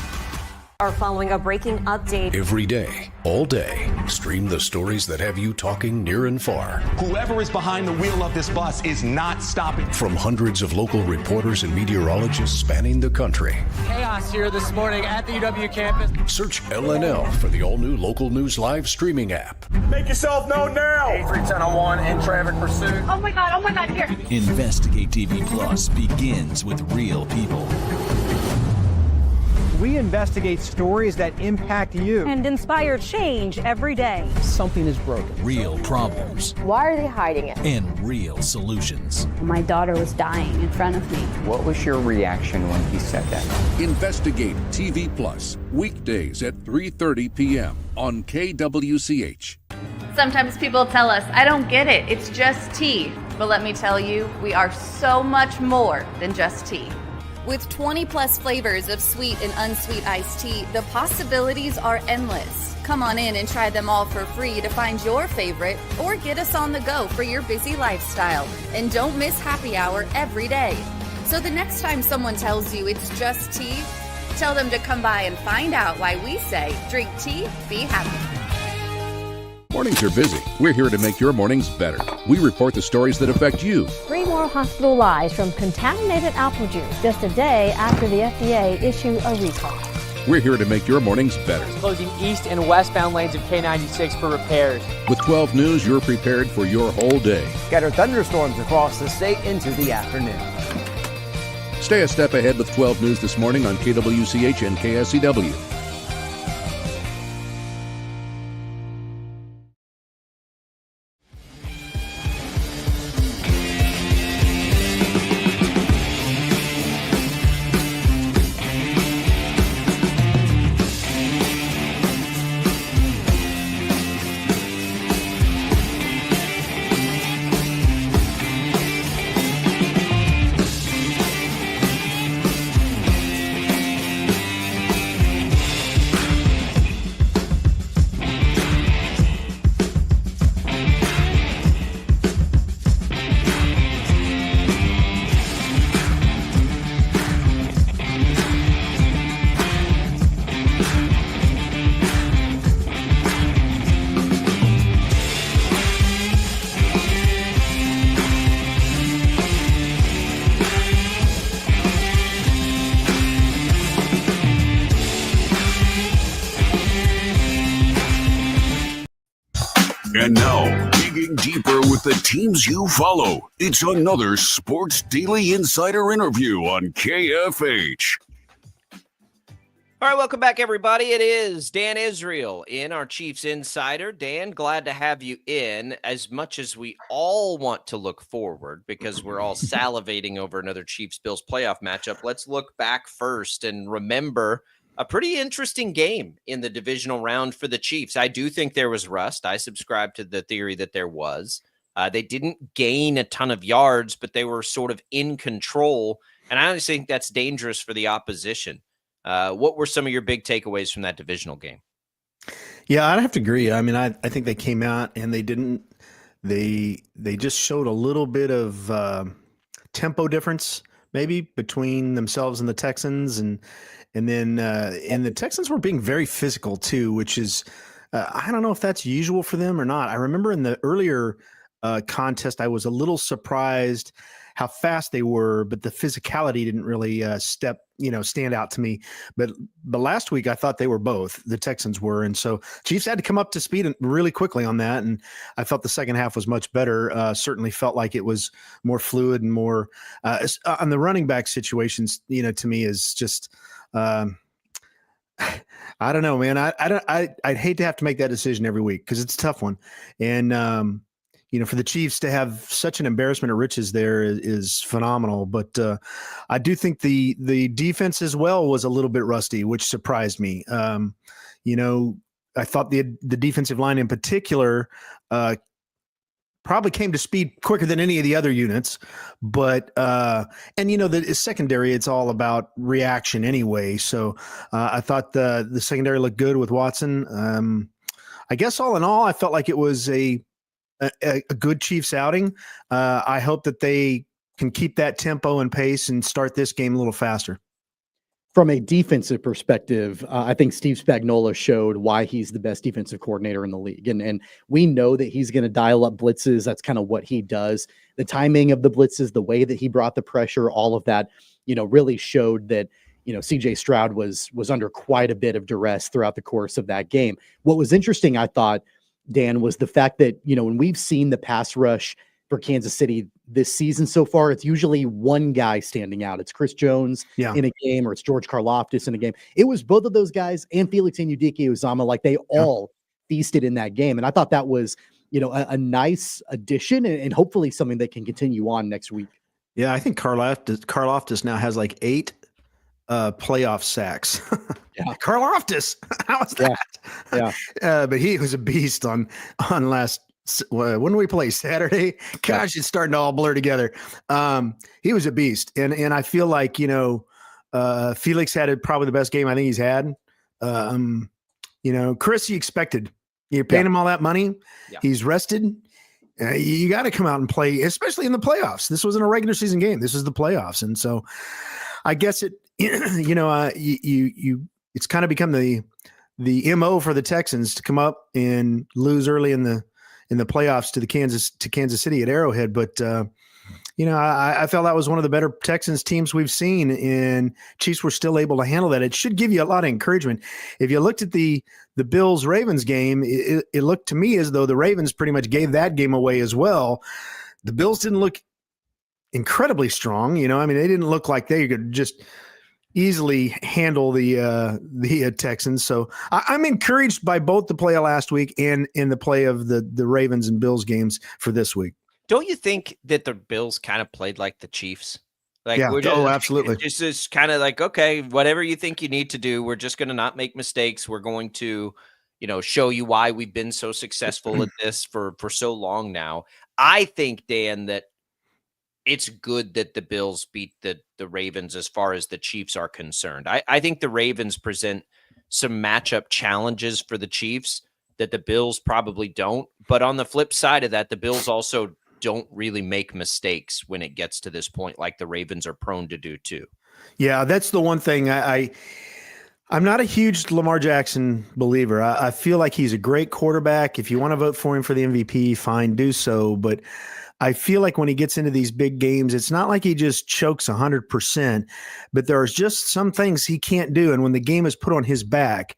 Are following a breaking update. Every day, all day, stream the stories that have you talking near and far. Whoever is behind the wheel of this bus is not stopping. From hundreds of local reporters and meteorologists spanning the country. Chaos here this morning at the UW campus. Search LNL for the all-new Local News Live streaming app. Make yourself known now. 31001 in traffic pursuit. Oh my God, here. Investigate TV Plus begins with real people. We investigate stories that impact you. And inspire change every day. Something is broken. Real problems. Why are they hiding it? And real solutions. My daughter was dying in front of me. What was your reaction when he said that? Investigate TV Plus, weekdays at 3:30 p.m. on KWCH. Sometimes people tell us, I don't get it, it's just tea. But let me tell you, we are so much more than just tea. With 20 plus flavors of sweet and unsweet iced tea, the possibilities are endless. Come on in and try them all for free to find your favorite or get us on the go for your busy lifestyle. And don't miss happy hour every day. So the next time someone tells you it's just tea, tell them to come by and find out why we say drink tea, be happy. Mornings are busy. We're here to make your mornings better. We report the stories that affect you. 3 more hospital lies from contaminated apple juice just a day after the FDA issue a recall. We're here to make your mornings better. Closing east and westbound lanes of K96 for repairs. With 12 News, you're prepared for your whole day. Scattered thunderstorms across the state into the afternoon. Stay a step ahead with 12 News this morning on KWCH and KSCW. And now, digging deeper with the teams you follow, it's another Sports Daily Insider interview on KFH. All right, welcome back, everybody. It is Dan Israel in our Chiefs Insider. Dan, glad to have you in. As much as we all want to look forward because we're all salivating over another Chiefs-Bills playoff matchup, let's look back first and remember a pretty interesting game in the divisional round for the Chiefs. I do think there was rust. I subscribe to the theory that there was. They didn't gain a ton of yards, but they were sort of in control. And I honestly think that's dangerous for the opposition. What were some of your big takeaways from that divisional game? Yeah, I'd have to agree. I mean, I think they came out and they just showed a little bit of tempo difference maybe between themselves and the Texans, and the Texans were being very physical too, which is I don't know if that's usual for them or not. I remember in the earlier contest, I was a little surprised how fast they were, but the physicality didn't really stand out to me. But last week, I thought they were both. The Texans were, and so Chiefs had to come up to speed really quickly on that. And I felt the second half was much better. Certainly felt like it was more fluid and more on the running back situations. To me is just. I don't know, man. I'd hate to have to make that decision every week because it's a tough one. And, for the Chiefs to have such an embarrassment of riches there is phenomenal. But I do think the defense as well was a little bit rusty, which surprised me. I thought the defensive line in particular probably came to speed quicker than any of the other units, but the secondary, it's all about reaction anyway. So I thought the secondary looked good with Watson. I guess all in all, I felt like it was a good Chiefs outing. I hope that they can keep that tempo and pace and start this game a little faster. From a defensive perspective, I think Steve Spagnuolo showed why he's the best defensive coordinator in the league. And we know that he's going to dial up blitzes. That's kind of what he does. The timing of the blitzes, the way that he brought the pressure, all of that, really showed that, CJ Stroud was under quite a bit of duress throughout the course of that game. What was interesting, I thought, Dan, was the fact that, when we've seen the pass rush for Kansas City this season so far, it's usually one guy standing out. It's Chris Jones in a game, or it's George Karlaftis in a game. It was both of those guys and Felix Anudike-Uzomah. Like, they all feasted in that game. And I thought that was, a nice addition and hopefully something that can continue on next week. Yeah, I think Karlaftis now has like 8 playoff sacks. Yeah. Karlaftis. How was that? Yeah. But he was a beast on last, when we play Saturday. Gosh, it's starting to all blur together. He was a beast. And I feel like, Felix had probably the best game I think he's had. Chris, you expected. You're paying him all that money. Yeah. He's rested. You got to come out and play, especially in the playoffs. This wasn't a regular season game. This is the playoffs. And so I guess it's kind of become the MO for the Texans to come up and lose early in the playoffs to Kansas City at Arrowhead. But I felt that was one of the better Texans teams we've seen, and Chiefs were still able to handle that. It should give you a lot of encouragement. If you looked at the Bills-Ravens game, it looked to me as though the Ravens pretty much gave that game away as well. The Bills didn't look incredibly strong. They didn't look like they could just easily handle the Texans. So I'm encouraged by both the play of last week and in the play of the Ravens and Bills games for this week. Don't you think that the Bills kind of played like the Chiefs? Like, yeah. Absolutely. It's just kind of like, okay, whatever you think you need to do, we're just going to not make mistakes. We're going to, show you why we've been so successful at this for so long now. I think, Dan, that it's good that the Bills beat the Ravens as far as the Chiefs are concerned. I think the Ravens present some matchup challenges for the Chiefs that the Bills probably don't. But on the flip side of that, the Bills also don't really make mistakes when it gets to this point, like the Ravens are prone to do too. Yeah, that's the one thing. I'm not a huge Lamar Jackson believer. I feel like he's a great quarterback. If you want to vote for him for the MVP, fine, do so. But I feel like when he gets into these big games, it's not like he just chokes 100%, but there's just some things he can't do. And when the game is put on his back,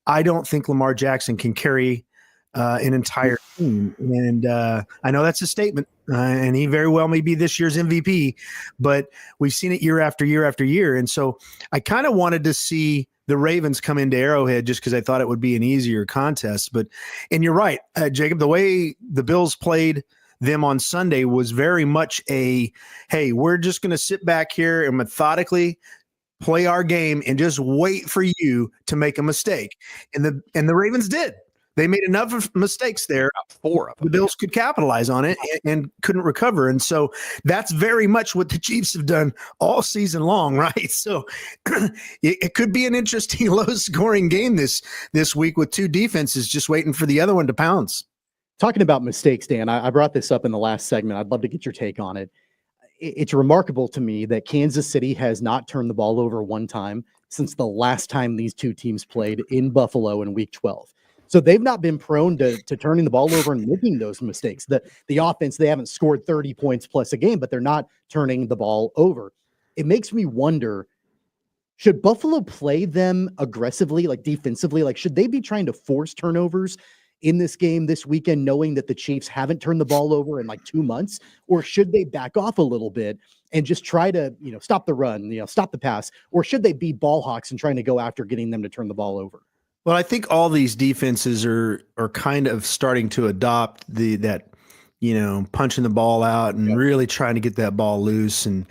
I don't think Lamar Jackson can carry an entire team. And I know that's a statement, and he very well may be this year's MVP, but we've seen it year after year after year. And so I kind of wanted to see the Ravens come into Arrowhead just because I thought it would be an easier contest. And you're right, Jacob, the way the Bills played them on Sunday was very much hey, we're just going to sit back here and methodically play our game and just wait for you to make a mistake. And the Ravens did. they made enough of mistakes there. 4 of them. The Bills could capitalize on it and couldn't recover. And so that's very much what the Chiefs have done all season long, right? So it could be an interesting low-scoring game this week with two defenses just waiting for the other one to pounce. Talking about mistakes, Dan, I brought this up in the last segment. I'd love to get your take on it. It's remarkable to me that Kansas City has not turned the ball over one time since the last time these two teams played in Buffalo in Week 12. So they've not been prone to turning the ball over and making those mistakes. The offense, they haven't scored 30 points plus a game, but they're not turning the ball over. It makes me wonder, should Buffalo play them aggressively, like defensively? Like, should they be trying to force turnovers in this game this weekend, knowing that the Chiefs haven't turned the ball over in like 2 months? Or should they back off a little bit and just try to, stop the run, stop the pass? Or should they be ball hawks and trying to go after getting them to turn the ball over? Well, I think all these defenses are kind of starting to adopt that punching the ball out and really trying to get that ball loose. And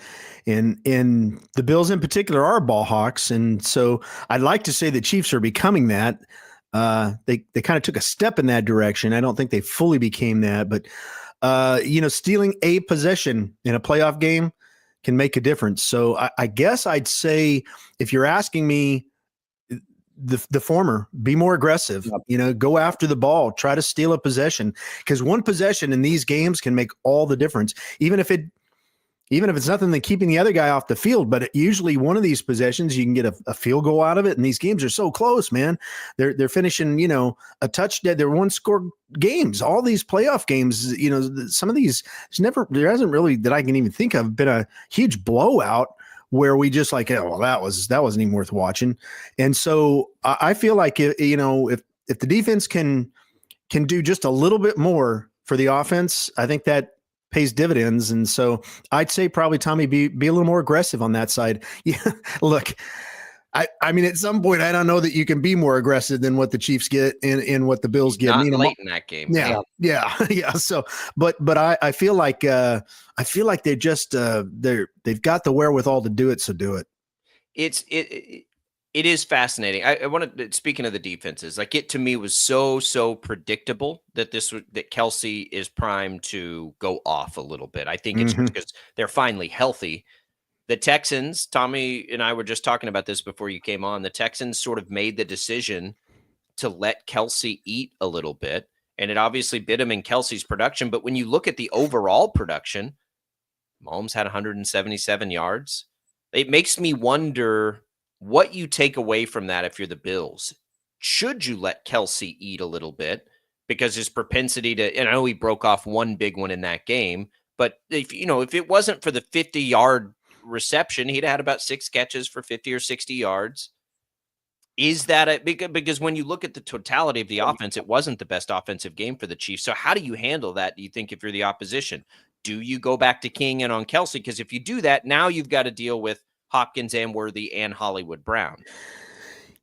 the Bills in particular are ball hawks. And so I'd like to say the Chiefs are becoming that. They kind of took a step in that direction. I don't think they fully became that, but stealing a possession in a playoff game can make a difference. So I guess I'd say, if you're asking me, the former, be more aggressive, go after the ball, try to steal a possession, because one possession in these games can make all the difference. Even if it's nothing than keeping the other guy off the field, but usually one of these possessions, you can get a field goal out of it. And these games are so close, man. They're finishing, a touchdown. They're one score games. All these playoff games, some of these, there hasn't really, that I can even think of, been a huge blowout where we just like, oh, well, that wasn't even worth watching. And so I feel like, if the defense can do just a little bit more for the offense, I think that pays dividends. And so I'd say probably, Tommy, be a little more aggressive on that side. Yeah, look, I mean, at some point, I don't know that you can be more aggressive than what the Chiefs get and what the Bills get. Not late in that game. Yeah. So, but I feel like they just they've got the wherewithal to do it. So do it. It is fascinating. I wanted to, speaking of the defenses, like, it to me was so predictable that that Kelsey is primed to go off a little bit. I think it's just because they're finally healthy. The Texans, Tommy and I were just talking about this before you came on. The Texans sort of made the decision to let Kelsey eat a little bit, and it obviously bit him in Kelsey's production. But when you look at the overall production, Mahomes had 177 yards. It makes me wonder what you take away from that if you're the Bills. Should you let Kelsey eat a little bit? Because his propensity to, and I know he broke off one big one in that game, but if it wasn't for the 50-yard reception, he'd had about 6 catches for 50 or 60 yards. Is that because when you look at the totality of the offense, it wasn't the best offensive game for the Chiefs. So how do you handle that, do you think, if you're the opposition? Do you go back to keying in on Kelsey? Because if you do that, now you've got to deal with Hopkins and Worthy and Hollywood Brown.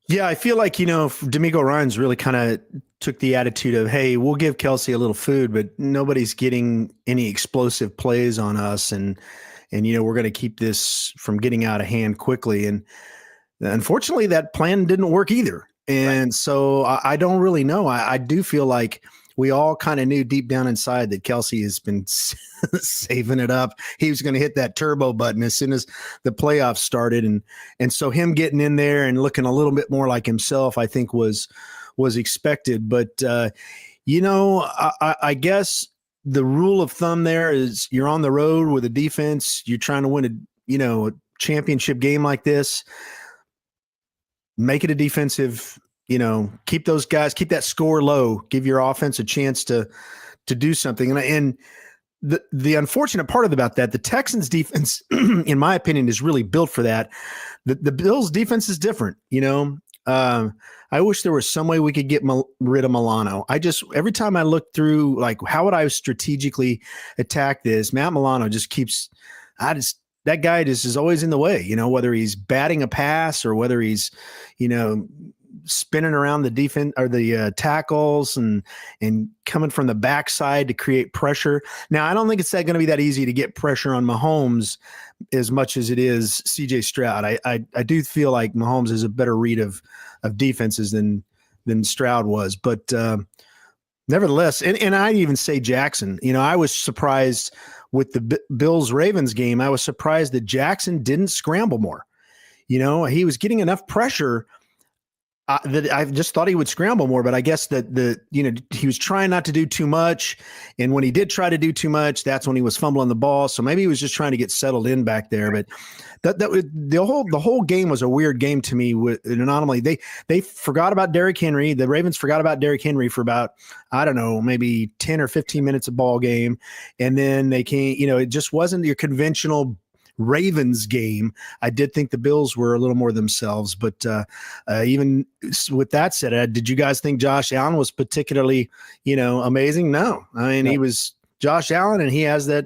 Yeah, I feel like, D'Amico Ryans really kind of took the attitude of, hey, we'll give Kelsey a little food, but nobody's getting any explosive plays on us. And we're going to keep this from getting out of hand quickly. And unfortunately, that plan didn't work either. And so I don't really know. I do feel like we all kind of knew deep down inside that Kelsey has been saving it up. He was going to hit that turbo button as soon as the playoffs started. And so him getting in there and looking a little bit more like himself, I think was expected. But, I guess the rule of thumb there is you're on the road with a defense. You're trying to win a championship game like this. Make it a defensive, keep those guys, keep that score low, give your offense a chance to do something. And the unfortunate part about that, the Texans defense, in my opinion, is really built for that. The Bills defense is different. I wish there was some way we could get rid of Milano. Every time I look through, like, how would I strategically attack this? Matt Milano just keeps, that guy just is always in the way, whether he's batting a pass or whether he's, spinning around the defense or the tackles and coming from the backside to create pressure. Now, I don't think it's going to be that easy to get pressure on Mahomes as much as it is CJ Stroud. I do feel like Mahomes is a better read of defenses than than Stroud was. But nevertheless, and I'd even say Jackson. I was surprised with the Bills-Ravens game. I was surprised that Jackson didn't scramble more. He was getting enough pressure that I just thought he would scramble more, but I guess that he was trying not to do too much. And when he did try to do too much, that's when he was fumbling the ball. So maybe he was just trying to get settled in back there. But the whole game was a weird game to me with an anomaly. They forgot about Derrick Henry. The Ravens forgot about Derrick Henry for about, I don't know, maybe 10 or 15 minutes of ball game. And then they came, it just wasn't your conventional Ravens game. I did think the Bills were a little more themselves, but even with that said, did you guys think Josh Allen was particularly, amazing? No, I mean, He was Josh Allen, and he has that,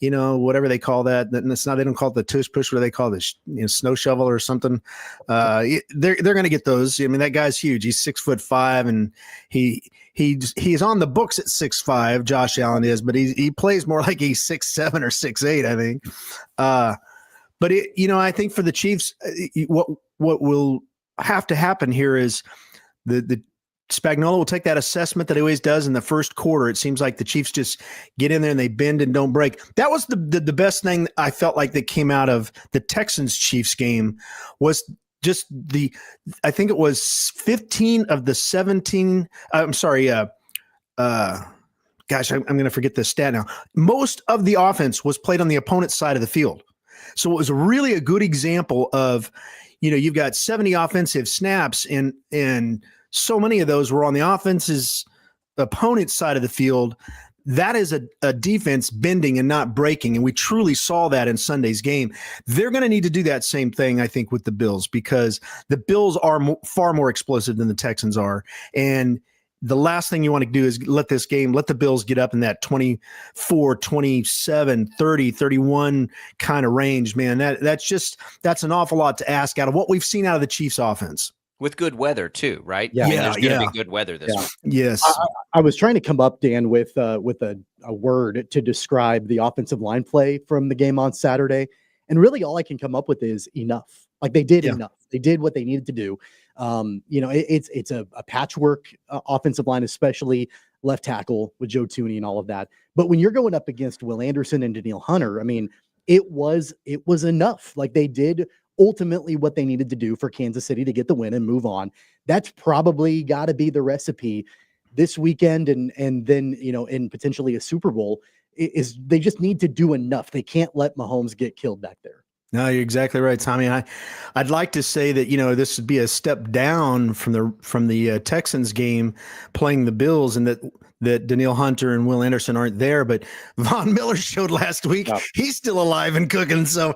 whatever they call that. It's not, they don't call it the tush push. What do they call this? Snow shovel or something. They're going to get those. I mean, that guy's huge. He's 6'5", and he's on the books at 6'5", Josh Allen is, but he plays more like he's 6'7" or 6'8", I think. But I think for the Chiefs, what will have to happen here is the Spagnuolo will take that assessment that he always does in the first quarter. It seems like the Chiefs just get in there and they bend and don't break. That was the best thing I felt like that came out of the Texans-Chiefs game was just I think it was 15 of the 17. I'm sorry. Gosh, I'm going to forget the stat now. Most of the offense was played on the opponent's side of the field. So it was really a good example of, you've got 70 offensive snaps and so many of those were on the offense's opponent's side of the field. That is a defense bending and not breaking. And we truly saw that in Sunday's game. They're going to need to do that same thing, I think, with the Bills, because the Bills are far more explosive than the Texans are. And the last thing you want to do is let the Bills get up in that 24, 27, 30, 31 kind of range, man. That's an awful lot to ask out of what we've seen out of the Chiefs offense. With good weather too, right? Yeah, there's going to be good weather this week. Yes. I was trying to come up, Dan, with a word to describe the offensive line play from the game on Saturday. And really all I can come up with is enough. Like they did enough. They did what they needed to do. It's a patchwork offensive line, especially left tackle with Joe Thuney and all of that. But when you're going up against Will Anderson and Danielle Hunter, I mean, it was enough. Like they did ultimately what they needed to do for Kansas City to get the win and move on. That's probably got to be the recipe this weekend and then, in potentially a Super Bowl is they just need to do enough. They can't let Mahomes get killed back there. No, you're exactly right, Tommy. I'd like to say that, this would be a step down from the Texans game playing the Bills, and that Danielle Hunter and Will Anderson aren't there, but Von Miller showed last week. Yeah. He's still alive and cooking. So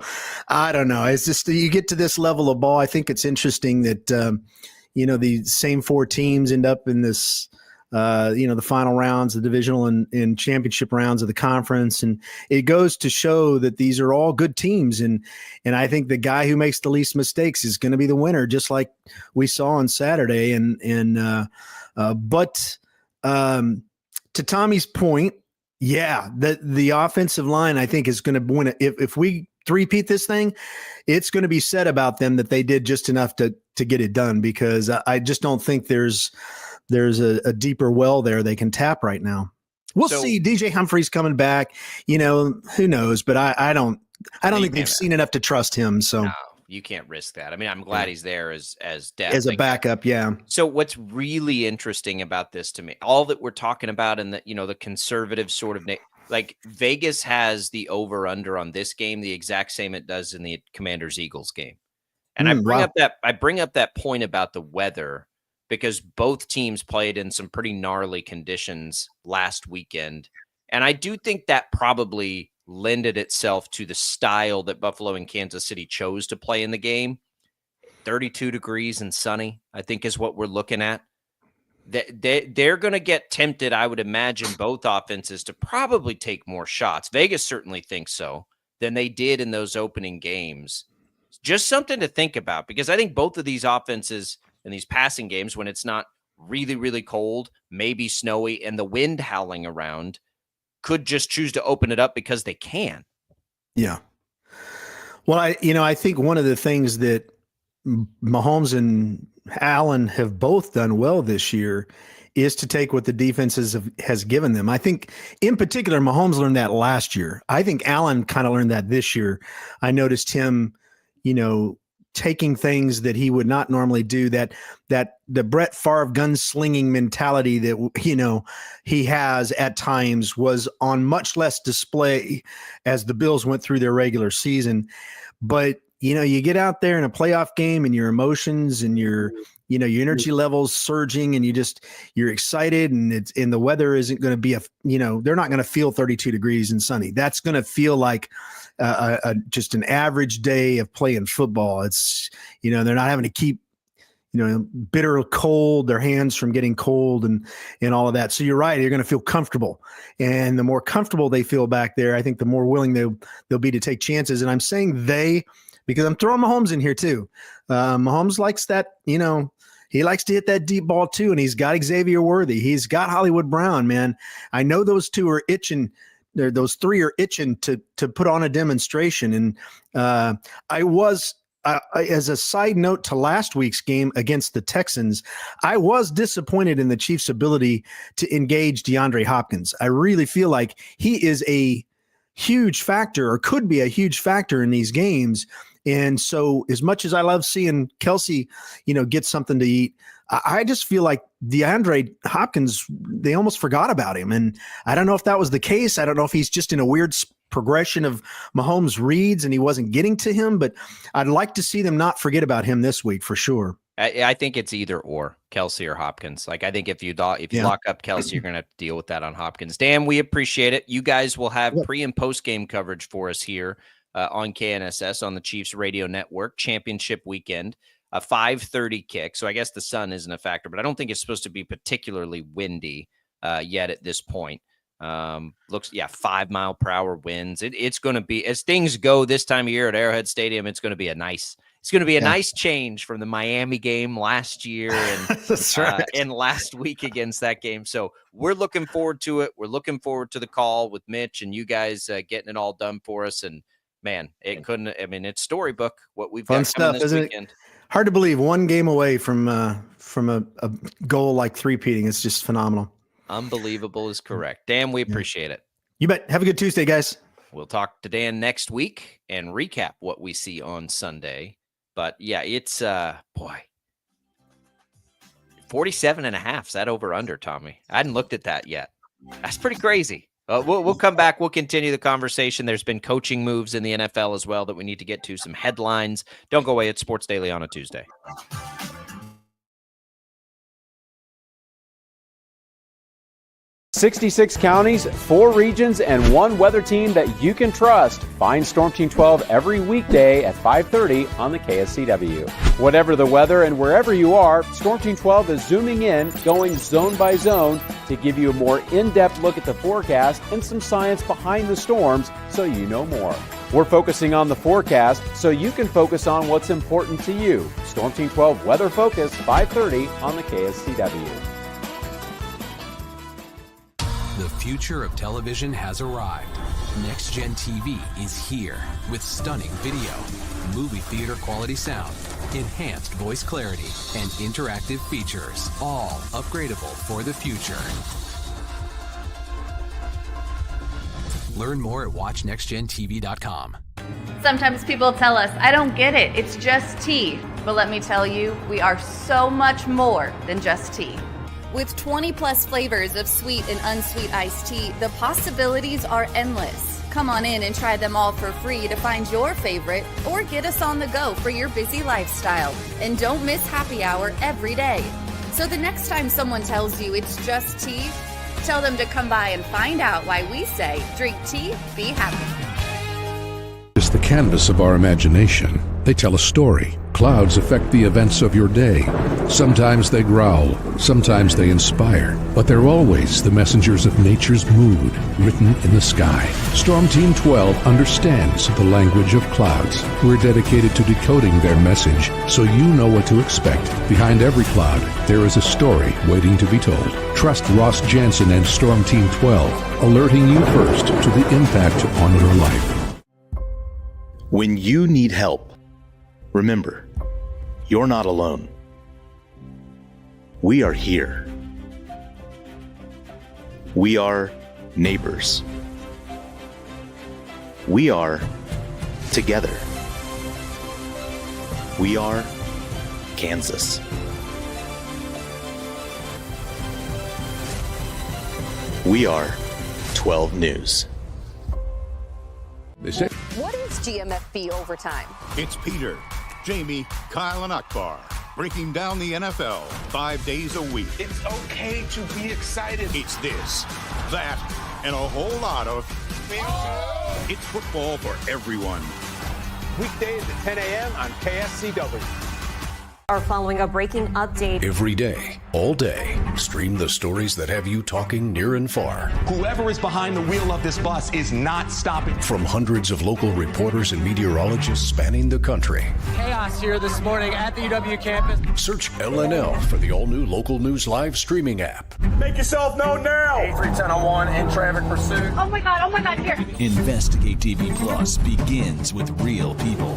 I don't know. It's just, you get to this level of ball. I think it's interesting that, the same four teams end up in this, the final rounds, the divisional and championship rounds of the conference. And it goes to show that these are all good teams. And I think the guy who makes the least mistakes is going to be the winner, just like we saw on Saturday. But to Tommy's point, the offensive line, I think, is going to win it. If we three-peat this thing, it's going to be said about them that they did just enough to get it done, because I just don't think there's a deeper well there they can tap right now. We'll see. DJ Humphrey's coming back. Who knows? But I don't think they've seen enough to trust him. So. No, you can't risk that. I mean, I'm glad he's there as depth. As a backup, yeah. So what's really interesting about this to me, all that we're talking about and the conservative sort of like Vegas has the over under on this game the exact same it does in the Commanders-Eagles game. And I bring up that point about the weather because both teams played in some pretty gnarly conditions last weekend. And I do think that probably lended itself to the style that Buffalo and Kansas City chose to play in the game. 32 degrees and sunny, I think, is what we're looking at. They're going to get tempted, I would imagine, both offenses to probably take more shots. Vegas certainly thinks so, than they did in those opening games. Just something to think about, because I think both of these offenses in these passing games, when it's not really, really cold, maybe snowy, and the wind howling around, could just choose to open it up because they can. Yeah. Well, I think one of the things that Mahomes and Allen have both done well this year is to take what the defense has given them. I think in particular, Mahomes learned that last year. I think Allen kind of learned that this year. I noticed him, taking things that he would not normally do, that the Brett Favre gunslinging mentality that, he has at times was on much less display as the Bills went through their regular season. But, you get out there in a playoff game and your emotions and your energy levels surging and you're excited and the weather isn't going to be they're not going to feel 32 degrees and sunny. That's going to feel like just an average day of playing football. It's, they're not having to keep, bitter cold, their hands from getting cold and all of that. So you're right. You're going to feel comfortable, and the more comfortable they feel back there, I think the more willing they'll be to take chances. And I'm saying because I'm throwing Mahomes in here too. Mahomes likes that, he likes to hit that deep ball too. And he's got Xavier Worthy. He's got Hollywood Brown, man. I know those two are itching. Those three are itching to put on a demonstration. And as a side note to last week's game against the Texans, I was disappointed in the Chiefs' ability to engage DeAndre Hopkins. I really feel like he is a huge factor, or could be a huge factor in these games. And so as much as I love seeing Kelsey, get something to eat, I just feel like DeAndre Hopkins, they almost forgot about him. And I don't know if that was the case. I don't know if he's just in a weird progression of Mahomes' reads and he wasn't getting to him, but I'd like to see them not forget about him this week for sure. I think it's either or, Kelsey or Hopkins. Like, I think if you lock up Kelsey, you're going to have to deal with that on Hopkins. Dan, we appreciate it. You guys will have pre and post game coverage for us here on KNSS on the Chiefs Radio Network, championship weekend, a 5:30 kick. So I guess the sun isn't a factor, but I don't think it's supposed to be particularly windy yet at this point. 5-mile-per-hour winds. It's going to be, as things go this time of year at Arrowhead Stadium, it's going to be a nice change from the Miami game last year and That's right. And last week against that game. So we're looking forward to it. We're looking forward to the call with Mitch and you guys getting it all done for us. And man, it's storybook what we've Fun got stuff, coming this isn't weekend. it? Hard to believe, one game away from a goal like three-peating. It's just phenomenal. Unbelievable is correct. Dan, we appreciate it. You bet. Have a good Tuesday, guys. We'll talk to Dan next week and recap what we see on Sunday. But yeah, it's 47.5. Is that over under, Tommy? I hadn't looked at that yet. That's pretty crazy. We'll come back. We'll continue the conversation. There's been coaching moves in the NFL as well that we need to get to, some headlines. Don't go away. It's Sports Daily on a Tuesday. 66 counties, 4 regions, and 1 weather team that you can trust. Find Storm Team 12 every weekday at 5:30 on the KSCW. Whatever the weather and wherever you are, Storm Team 12 is zooming in, going zone by zone to give you a more in-depth look at the forecast and some science behind the storms so you know more. We're focusing on the forecast so you can focus on what's important to you. Storm Team 12 Weather Focus, 5:30 on the KSCW. The future of television has arrived. Next Gen TV is here with stunning video, movie theater quality sound, enhanced voice clarity, and interactive features, all upgradable for the future. Learn more at watchnextgentv.com. Sometimes people tell us, I don't get it, it's just tea. But let me tell you, we are so much more than just tea. With 20 plus flavors of sweet and unsweet iced tea, the possibilities are endless. Come on in and try them all for free to find your favorite or get us on the go for your busy lifestyle. And don't miss happy hour every day. So the next time someone tells you it's just tea, tell them to come by and find out why we say drink tea, be happy. It's the canvas of our imagination. They tell a story. Clouds affect the events of your day. Sometimes they growl, sometimes they inspire, but they're always the messengers of nature's mood, written in the sky. Storm Team 12 understands the language of clouds. We're dedicated to decoding their message so you know what to expect. Behind every cloud, there is a story waiting to be told. Trust Ross Jansen and Storm Team 12, alerting you first to the impact on your life. When you need help, remember, you're not alone. We are here. We are neighbors. We are together. We are Kansas. We are 12 News. They say, What is GMFB overtime? It's Peter, Jamie, Kyle, and Akbar breaking down the NFL 5 days a week. It's okay to be excited. It's this, that, and a whole lot of. It's football for everyone. Weekdays at 10 a.m. on KSCW. Are following a breaking update. Every day, all day, stream the stories that have you talking near and far. Whoever is behind the wheel of this bus is not stopping. From hundreds of local reporters and meteorologists spanning the country. Chaos here this morning at the UW campus. Search LNL for the all-new Local News Live streaming app. Make yourself known now. 31001 in traffic pursuit. Oh my God, here. Investigate TV Plus begins with real people.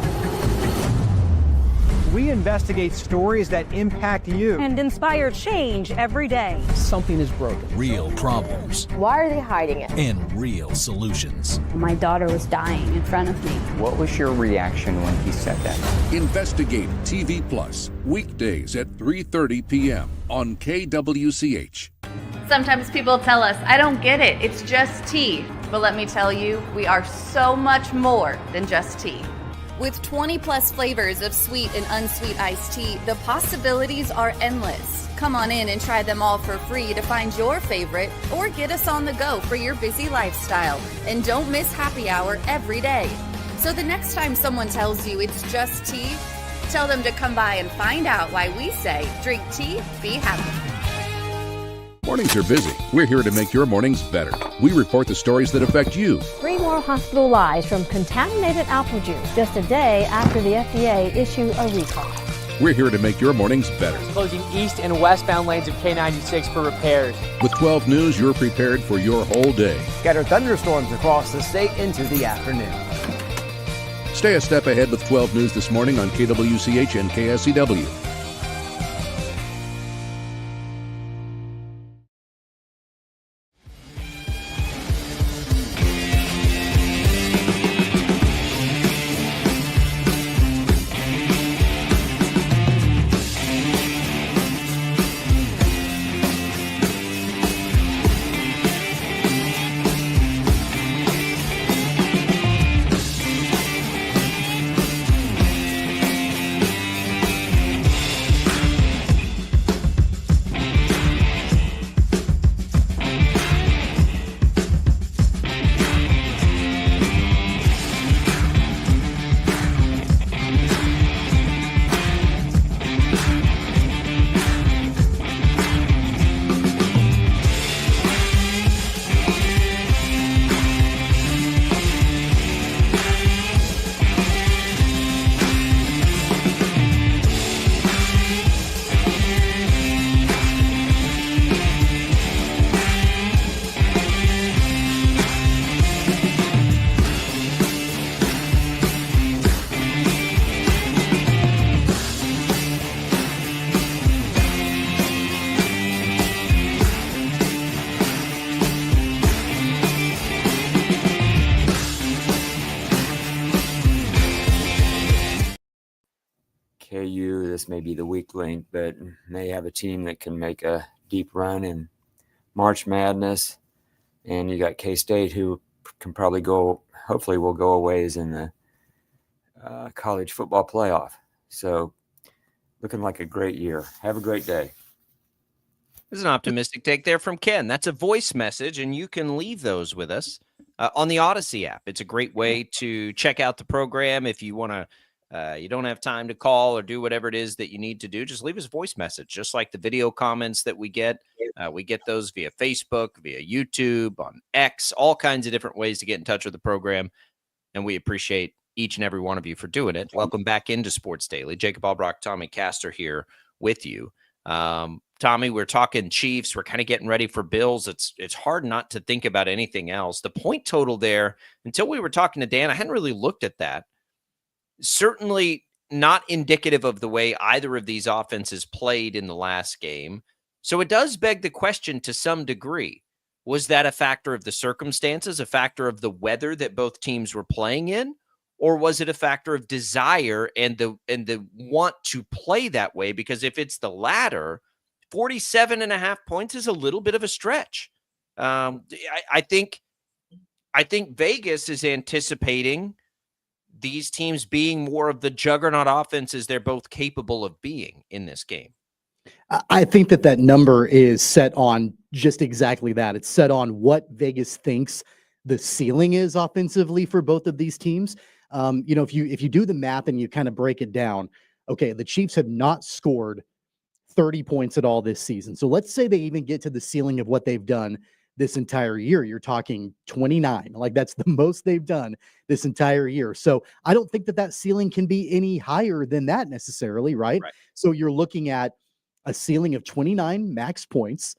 We investigate stories that impact you. And inspire change every day. Something is broken. Real problems Why are they hiding it? and real solutions. My daughter was dying in front of me. What was your reaction when he said that? Investigate TV Plus, weekdays at 3:30 p.m. on KWCH. Sometimes people tell us, I don't get it, it's just tea. But let me tell you, we are so much more than just tea. With 20 plus flavors of sweet and unsweet iced tea, the possibilities are endless. Come on in and try them all for free to find your favorite or get us on the go for your busy lifestyle. And don't miss happy hour every day. So the next time someone tells you it's just tea, tell them to come by and find out why we say drink tea, be happy. Mornings are busy. We're here to make your mornings better. We report the stories that affect you. 3 more hospital lies from contaminated apple juice just a day after the FDA issued a recall. We're here to make your mornings better. Closing east and westbound lanes of K96 for repairs. With 12 News, you're prepared for your whole day. Scattered thunderstorms across the state into the afternoon. Stay a step ahead with 12 News this morning on KWCH and KSCW. KU, this may be the weak link, but they have a team that can make a deep run in March Madness. And you got K-State, who can probably go, hopefully will go a ways in the college football playoff. So looking like a great year. Have a great day. There's an optimistic take there from Ken. That's a voice message, and you can leave those with us on the Odyssey app. It's a great way to check out the program. If you want to, you don't have time to call or do whatever it is that you need to do, just leave us a voice message, just like the video comments that we get. We get those via Facebook, via YouTube, on X, all kinds of different ways to get in touch with the program, and we appreciate each and every one of you for doing it. Welcome back into Sports Daily. Jacob Albrock, Tommy Castor here with you. Tommy, we're talking Chiefs. We're kind of getting ready for Bills. It's hard not to think about anything else. The point total there, until we were talking to Dan, I hadn't really looked at that. Certainly not indicative of the way either of these offenses played in the last game. So it does beg the question to some degree. Was that a factor of the circumstances, a factor of the weather that both teams were playing in? Or was it a factor of desire and the want to play that way? Because if it's the latter, 47.5 points is a little bit of a stretch. I think Vegas is anticipating these teams being more of the juggernaut offenses they're both capable of being in this game. I think that number is set on just exactly that. It's set on what Vegas thinks the ceiling is offensively for both of these teams. If you do the math and you kind of break it down, okay, the Chiefs have not scored 30 points at all this season. So let's say they even get to the ceiling of what they've done this entire year. You're talking 29. Like, that's the most they've done this entire year. So I don't think that ceiling can be any higher than that necessarily, right? So you're looking at a ceiling of 29 max points,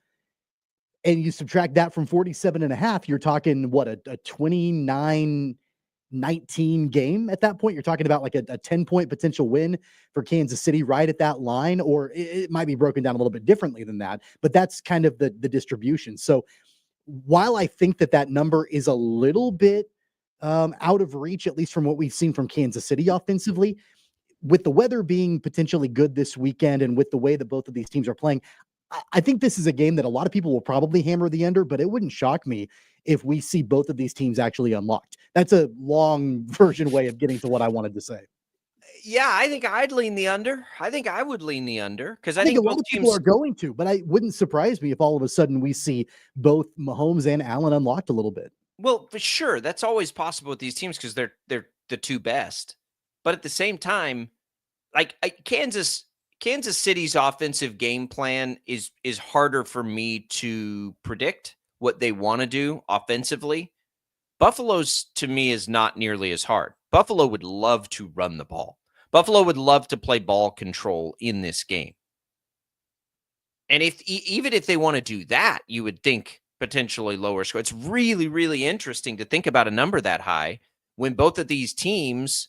and you subtract that from 47.5, you're talking what, a 29-19 game at that point. You're talking about like a 10-point potential win for Kansas City right at that line, or it might be broken down a little bit differently than that, but that's kind of the distribution. So while I think that number is a little bit out of reach, at least from what we've seen from Kansas City offensively, with the weather being potentially good this weekend and with the way that both of these teams are playing, I think this is a game that a lot of people will probably hammer the under, but it wouldn't shock me if we see both of these teams actually unlocked. That's a long version way of getting to what I wanted to say. Yeah, I think I'd lean the under. I think I would lean the under because I think a lot of people are going to, but it wouldn't surprise me if all of a sudden we see both Mahomes and Allen unlocked a little bit. Well, for sure, that's always possible with these teams because they're the two best. But at the same time, like Kansas City's offensive game plan is harder for me to predict what they want to do offensively. Buffalo's, to me, is not nearly as hard. Buffalo would love to run the ball. Buffalo would love to play ball control in this game. And even if they want to do that, you would think potentially lower score. It's really, really interesting to think about a number that high when both of these teams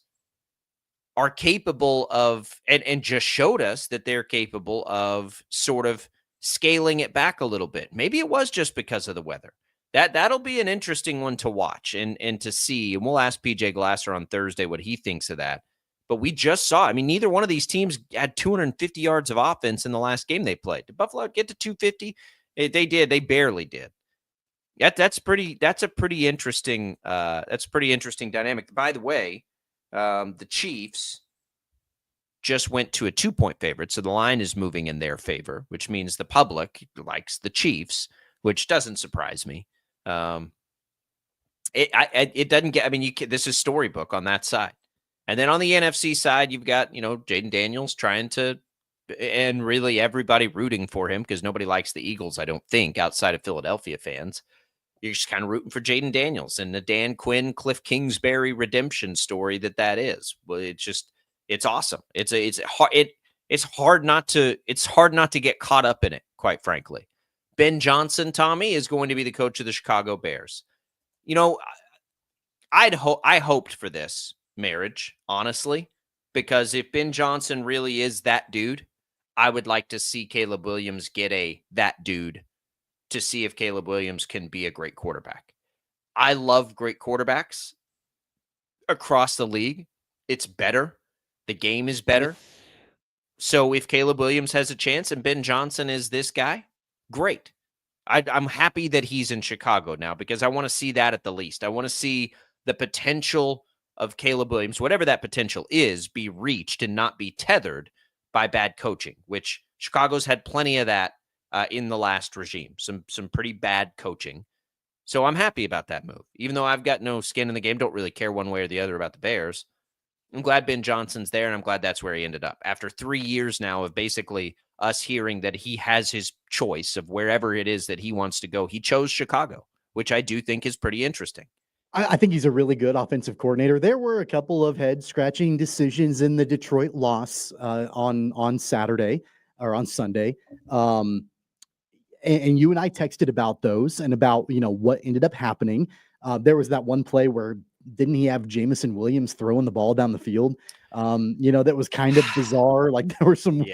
are capable of, and just showed us that they're capable of sort of scaling it back a little bit. Maybe it was just because of the weather. That'll be an interesting one to watch and to see. And we'll ask PJ Glasser on Thursday what he thinks of that. But we just saw, I mean, neither one of these teams had 250 yards of offense in the last game they played. Did Buffalo get to 250? They did. They barely did. That's a pretty interesting dynamic. By the way, the Chiefs just went to a 2-point favorite. So the line is moving in their favor, which means the public likes the Chiefs, which doesn't surprise me. It doesn't get, I mean, this is storybook on that side. And then on the NFC side, you've got, Jaden Daniels trying to, and really everybody rooting for him because nobody likes the Eagles, I don't think, outside of Philadelphia fans. You're just kind of rooting for Jaden Daniels and the Dan Quinn, Cliff Kingsbury redemption story that is. Well, it's awesome. It's hard not to get caught up in it, quite frankly. Ben Johnson, Tommy, is going to be the coach of the Chicago Bears. I hoped for this marriage, honestly, because if Ben Johnson really is that dude, I would like to see Caleb Williams get that dude to see if Caleb Williams can be a great quarterback. I love great quarterbacks across the league. It's better. The game is better. So if Caleb Williams has a chance and Ben Johnson is this guy, great. I'm happy that he's in Chicago now because I want to see that at the least. I want to see the potential of Caleb Williams, whatever that potential is, be reached and not be tethered by bad coaching, which Chicago's had plenty of that in the last regime, some pretty bad coaching. So I'm happy about that move. Even though I've got no skin in the game, don't really care one way or the other about the Bears. I'm glad Ben Johnson's there, and I'm glad that's where he ended up. After 3 years now of basically us hearing that he has his choice of wherever it is that he wants to go, he chose Chicago, which I do think is pretty interesting. I think he's a really good offensive coordinator. There were a couple of head-scratching decisions in the Detroit loss on Saturday or on Sunday. And you and I texted about those and about, what ended up happening. There was that one play where didn't he have Jamison Williams throwing the ball down the field? That was kind of bizarre. Like there were some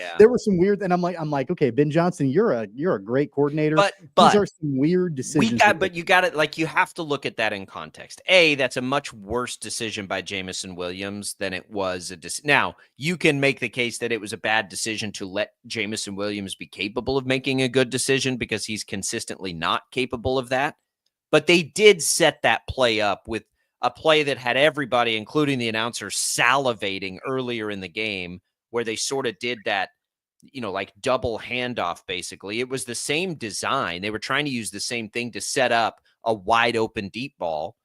weird, and I'm like, okay, Ben Johnson, you're a great coordinator. But these are some weird decisions. You got it. Like you have to look at that in context. That's a much worse decision by Jamison Williams than it was now. You can make the case that it was a bad decision to let Jamison Williams be capable of making a good decision because he's consistently not capable of that. But they did set that play up with a play that had everybody, including the announcer, salivating earlier in the game, where they sort of did that, like double handoff, basically. It was the same design. They were trying to use the same thing to set up a wide open deep ball.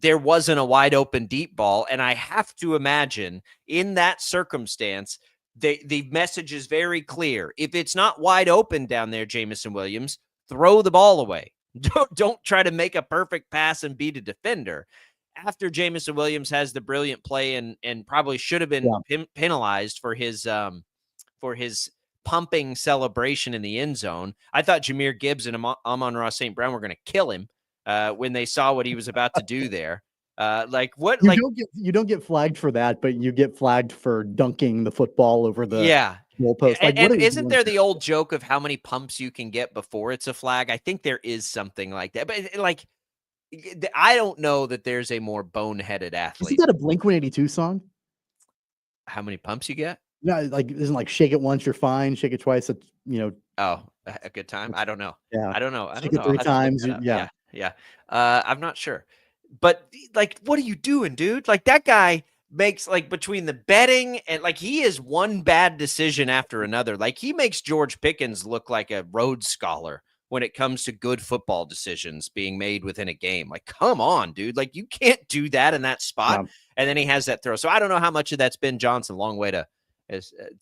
There wasn't a wide open deep ball. And I have to imagine in that circumstance, the message is very clear. If it's not wide open down there, Jamison Williams, throw the ball away. Don't try to make a perfect pass and beat a defender. After Jamison Williams has the brilliant play and probably should have been penalized for his pumping celebration in the end zone, I thought Jahmyr Gibbs and Amon-Ra St. Brown were going to kill him when they saw what he was about to do there. You don't get flagged for that, but you get flagged for dunking the football over the goalpost. And isn't there the old joke of how many pumps you can get before it's a flag? I think there is something like that, but I don't know that there's a more boneheaded athlete. Isn't that a Blink-182 song? How many pumps you get? No, isn't like shake it once, you're fine. Shake it twice. Oh, a good time. I don't know. Yeah. I don't know. Shake it 3 times. Yeah. I'm not sure, but what are you doing, dude? Like that guy makes between the betting and he is one bad decision after another. Like he makes George Pickens look like a Rhodes Scholar when it comes to good football decisions being made within a game. Like, come on, dude. Like you can't do that in that spot. Yeah. And then he has that throw. So I don't know how much of that's Ben Johnson. Long way to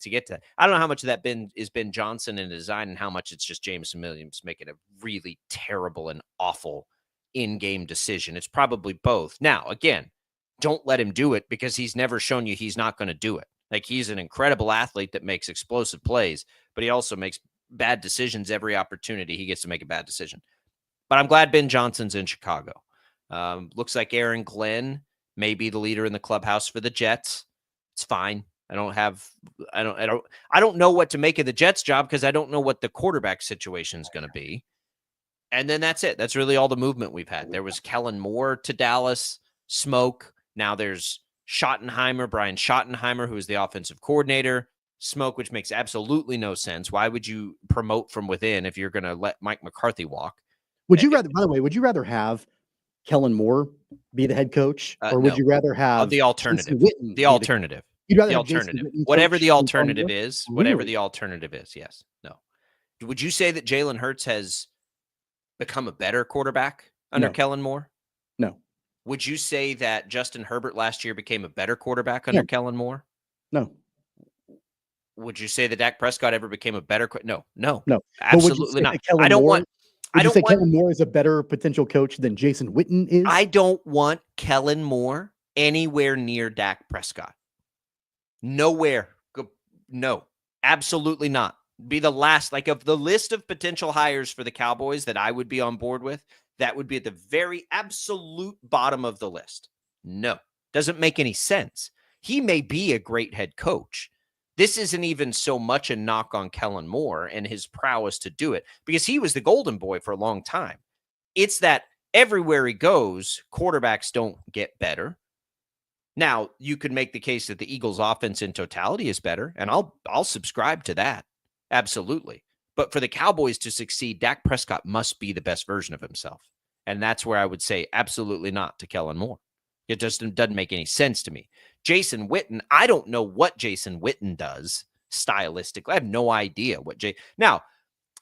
get to that. I don't know how much of that is Ben Johnson in design and how much it's just Jamison Williams making a really terrible and awful in-game decision. It's probably both. Now, again, don't let him do it because he's never shown you he's not going to do it. Like he's an incredible athlete that makes explosive plays, but he also makes bad decisions every opportunity he gets to make a bad decision. But I'm glad Ben Johnson's in Chicago. Looks like Aaron Glenn may be the leader in the clubhouse for the Jets. It's fine. I don't know what to make of the Jets job because I don't know what the quarterback situation is going to be. And then that's it. That's really all the movement we've had. There was Kellen Moore to Dallas, smoke. Now there's Brian Schottenheimer, who is the offensive coordinator, smoke, which makes absolutely no sense. Why would you promote from within if you're going to let Mike McCarthy walk? Would you rather have Kellen Moore be the head coach, or would you rather have the alternative? The alternative. You'd rather the have alternative. Whatever the alternative is, whatever the alternative is. Yes. No. Would you say that Jalen Hurts has become a better quarterback under Kellen Moore? No. Would you say that Justin Herbert last year became a better quarterback under Kellen Moore? No. Would you say that Dak Prescott ever became a better? No, absolutely not. I don't want. Kellen Moore is a better potential coach than Jason Witten is? I don't want Kellen Moore anywhere near Dak Prescott. Nowhere. No, absolutely not. Be the last, of the list of potential hires for the Cowboys that I would be on board with, that would be at the very absolute bottom of the list. No, doesn't make any sense. He may be a great head coach. This isn't even so much a knock on Kellen Moore and his prowess to do it, because he was the golden boy for a long time. It's that everywhere he goes, quarterbacks don't get better. Now, you could make the case that the Eagles' offense in totality is better, and I'll subscribe to that. Absolutely. But for the Cowboys to succeed, Dak Prescott must be the best version of himself. And that's where I would say absolutely not to Kellen Moore. It just doesn't make any sense to me. Jason Witten, I don't know what Jason Witten does stylistically. I have no idea what Now,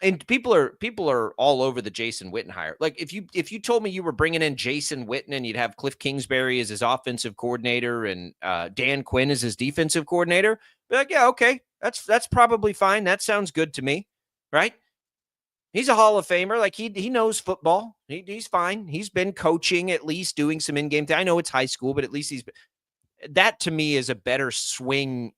and people are all over the Jason Witten hire. Like if you told me you were bringing in Jason Witten and you'd have Cliff Kingsbury as his offensive coordinator and Dan Quinn as his defensive coordinator, be like, yeah, okay, that's probably fine. That sounds good to me, right? He's a Hall of Famer. Like he knows football. He's fine. He's been coaching, at least doing some in-game thing. I know it's high school, but at least that to me is a better swing,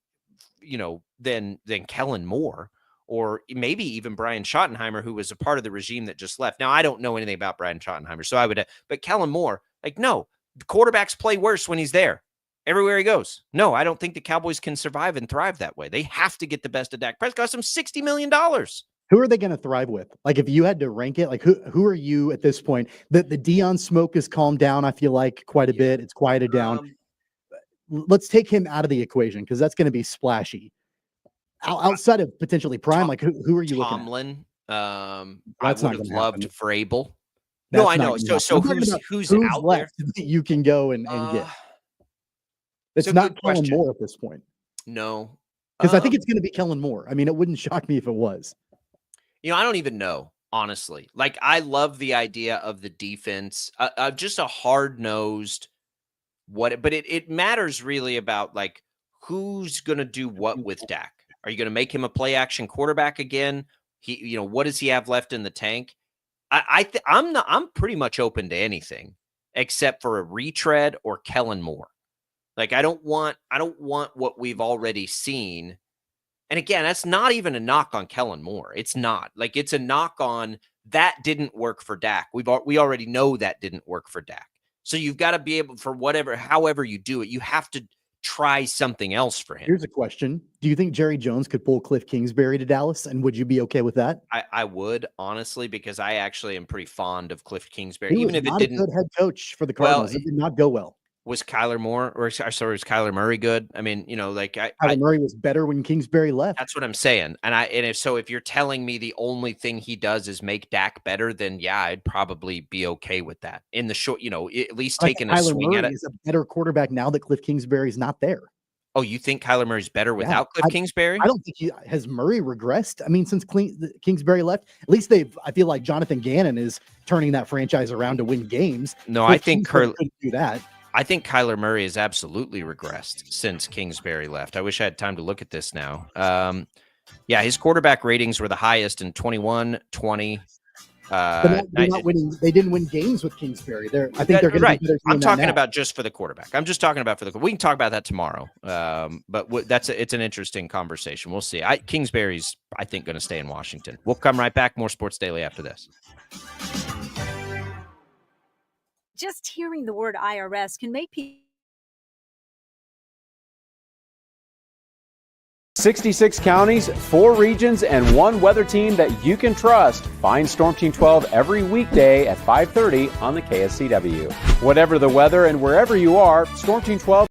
than Kellen Moore. Or maybe even Brian Schottenheimer, who was a part of the regime that just left. Now, I don't know anything about Brian Schottenheimer, so but Kellen Moore, no, the quarterbacks play worse when he's there everywhere he goes. No, I don't think the Cowboys can survive and thrive that way. They have to get the best of Dak Prescott. Cost him $60 million. Who are they going to thrive with? Like, if you had to rank it, like who are you at this point? The Deion smoke has calmed down, I feel like, quite a bit. It's quieted down. Let's take him out of the equation because that's going to be splashy. Outside of potentially Prime, like who are you Tomlin. looking at? I would have loved Vrabel. That's no, I not know. So who's out left there? that you can go and get? It's a not good Kellen question. Moore at this point. No. Because I think it's going to be Kellen Moore. I mean, it wouldn't shock me if it was. I don't even know, honestly. Like, I love the idea of the defense, just a hard-nosed but it matters really about, like, who's going to do what with Dak. Are you going to make him a play-action quarterback again? What does he have left in the tank? I'm pretty much open to anything except for a retread or Kellen Moore. Like, I don't want what we've already seen. And again, that's not even a knock on Kellen Moore. It's not. Like, it's a knock on that didn't work for Dak. We already know that didn't work for Dak. So you've got to be able, for however you do it, you have to try something else for him. Here's a question. Do you think Jerry Jones could pull Cliff Kingsbury to Dallas? And would you be okay with that? I would, honestly, because I actually am pretty fond of Cliff Kingsbury. He even was if not it didn't a good head coach for the Cardinals. It did not go well. Was Kyler was Kyler Murray good? I mean, Kyler Murray was better when Kingsbury left. That's what I'm saying. And if you're telling me the only thing he does is make Dak better, then yeah, I'd probably be okay with that. In the short, at least taking a swing at it. Is a better quarterback now that Cliff Kingsbury's not there. Oh, you think Kyler Murray's better without Cliff Kingsbury? I don't think has Murray regressed. I mean, since Kingsbury left, at least I feel like Jonathan Gannon is turning that franchise around to win games. No, I think couldn't do that. I think Kyler Murray has absolutely regressed since Kingsbury left. I wish I had time to look at this now. His quarterback ratings were the highest in 21, 20. But they're not winning. They didn't win games with Kingsbury. I think they're going right. to be I'm talking about just for the quarterback. I'm just talking about we can talk about that tomorrow. But it's an interesting conversation. We'll see. Kingsbury's, I think, going to stay in Washington. We'll come right back. More Sports Daily after this. Just hearing the word IRS can make people 66 counties, 4 regions, and 1 weather team that you can trust. Find Storm Team 12 every weekday at 5:30 on the KSCW. Whatever the weather and wherever you are, Storm Team 12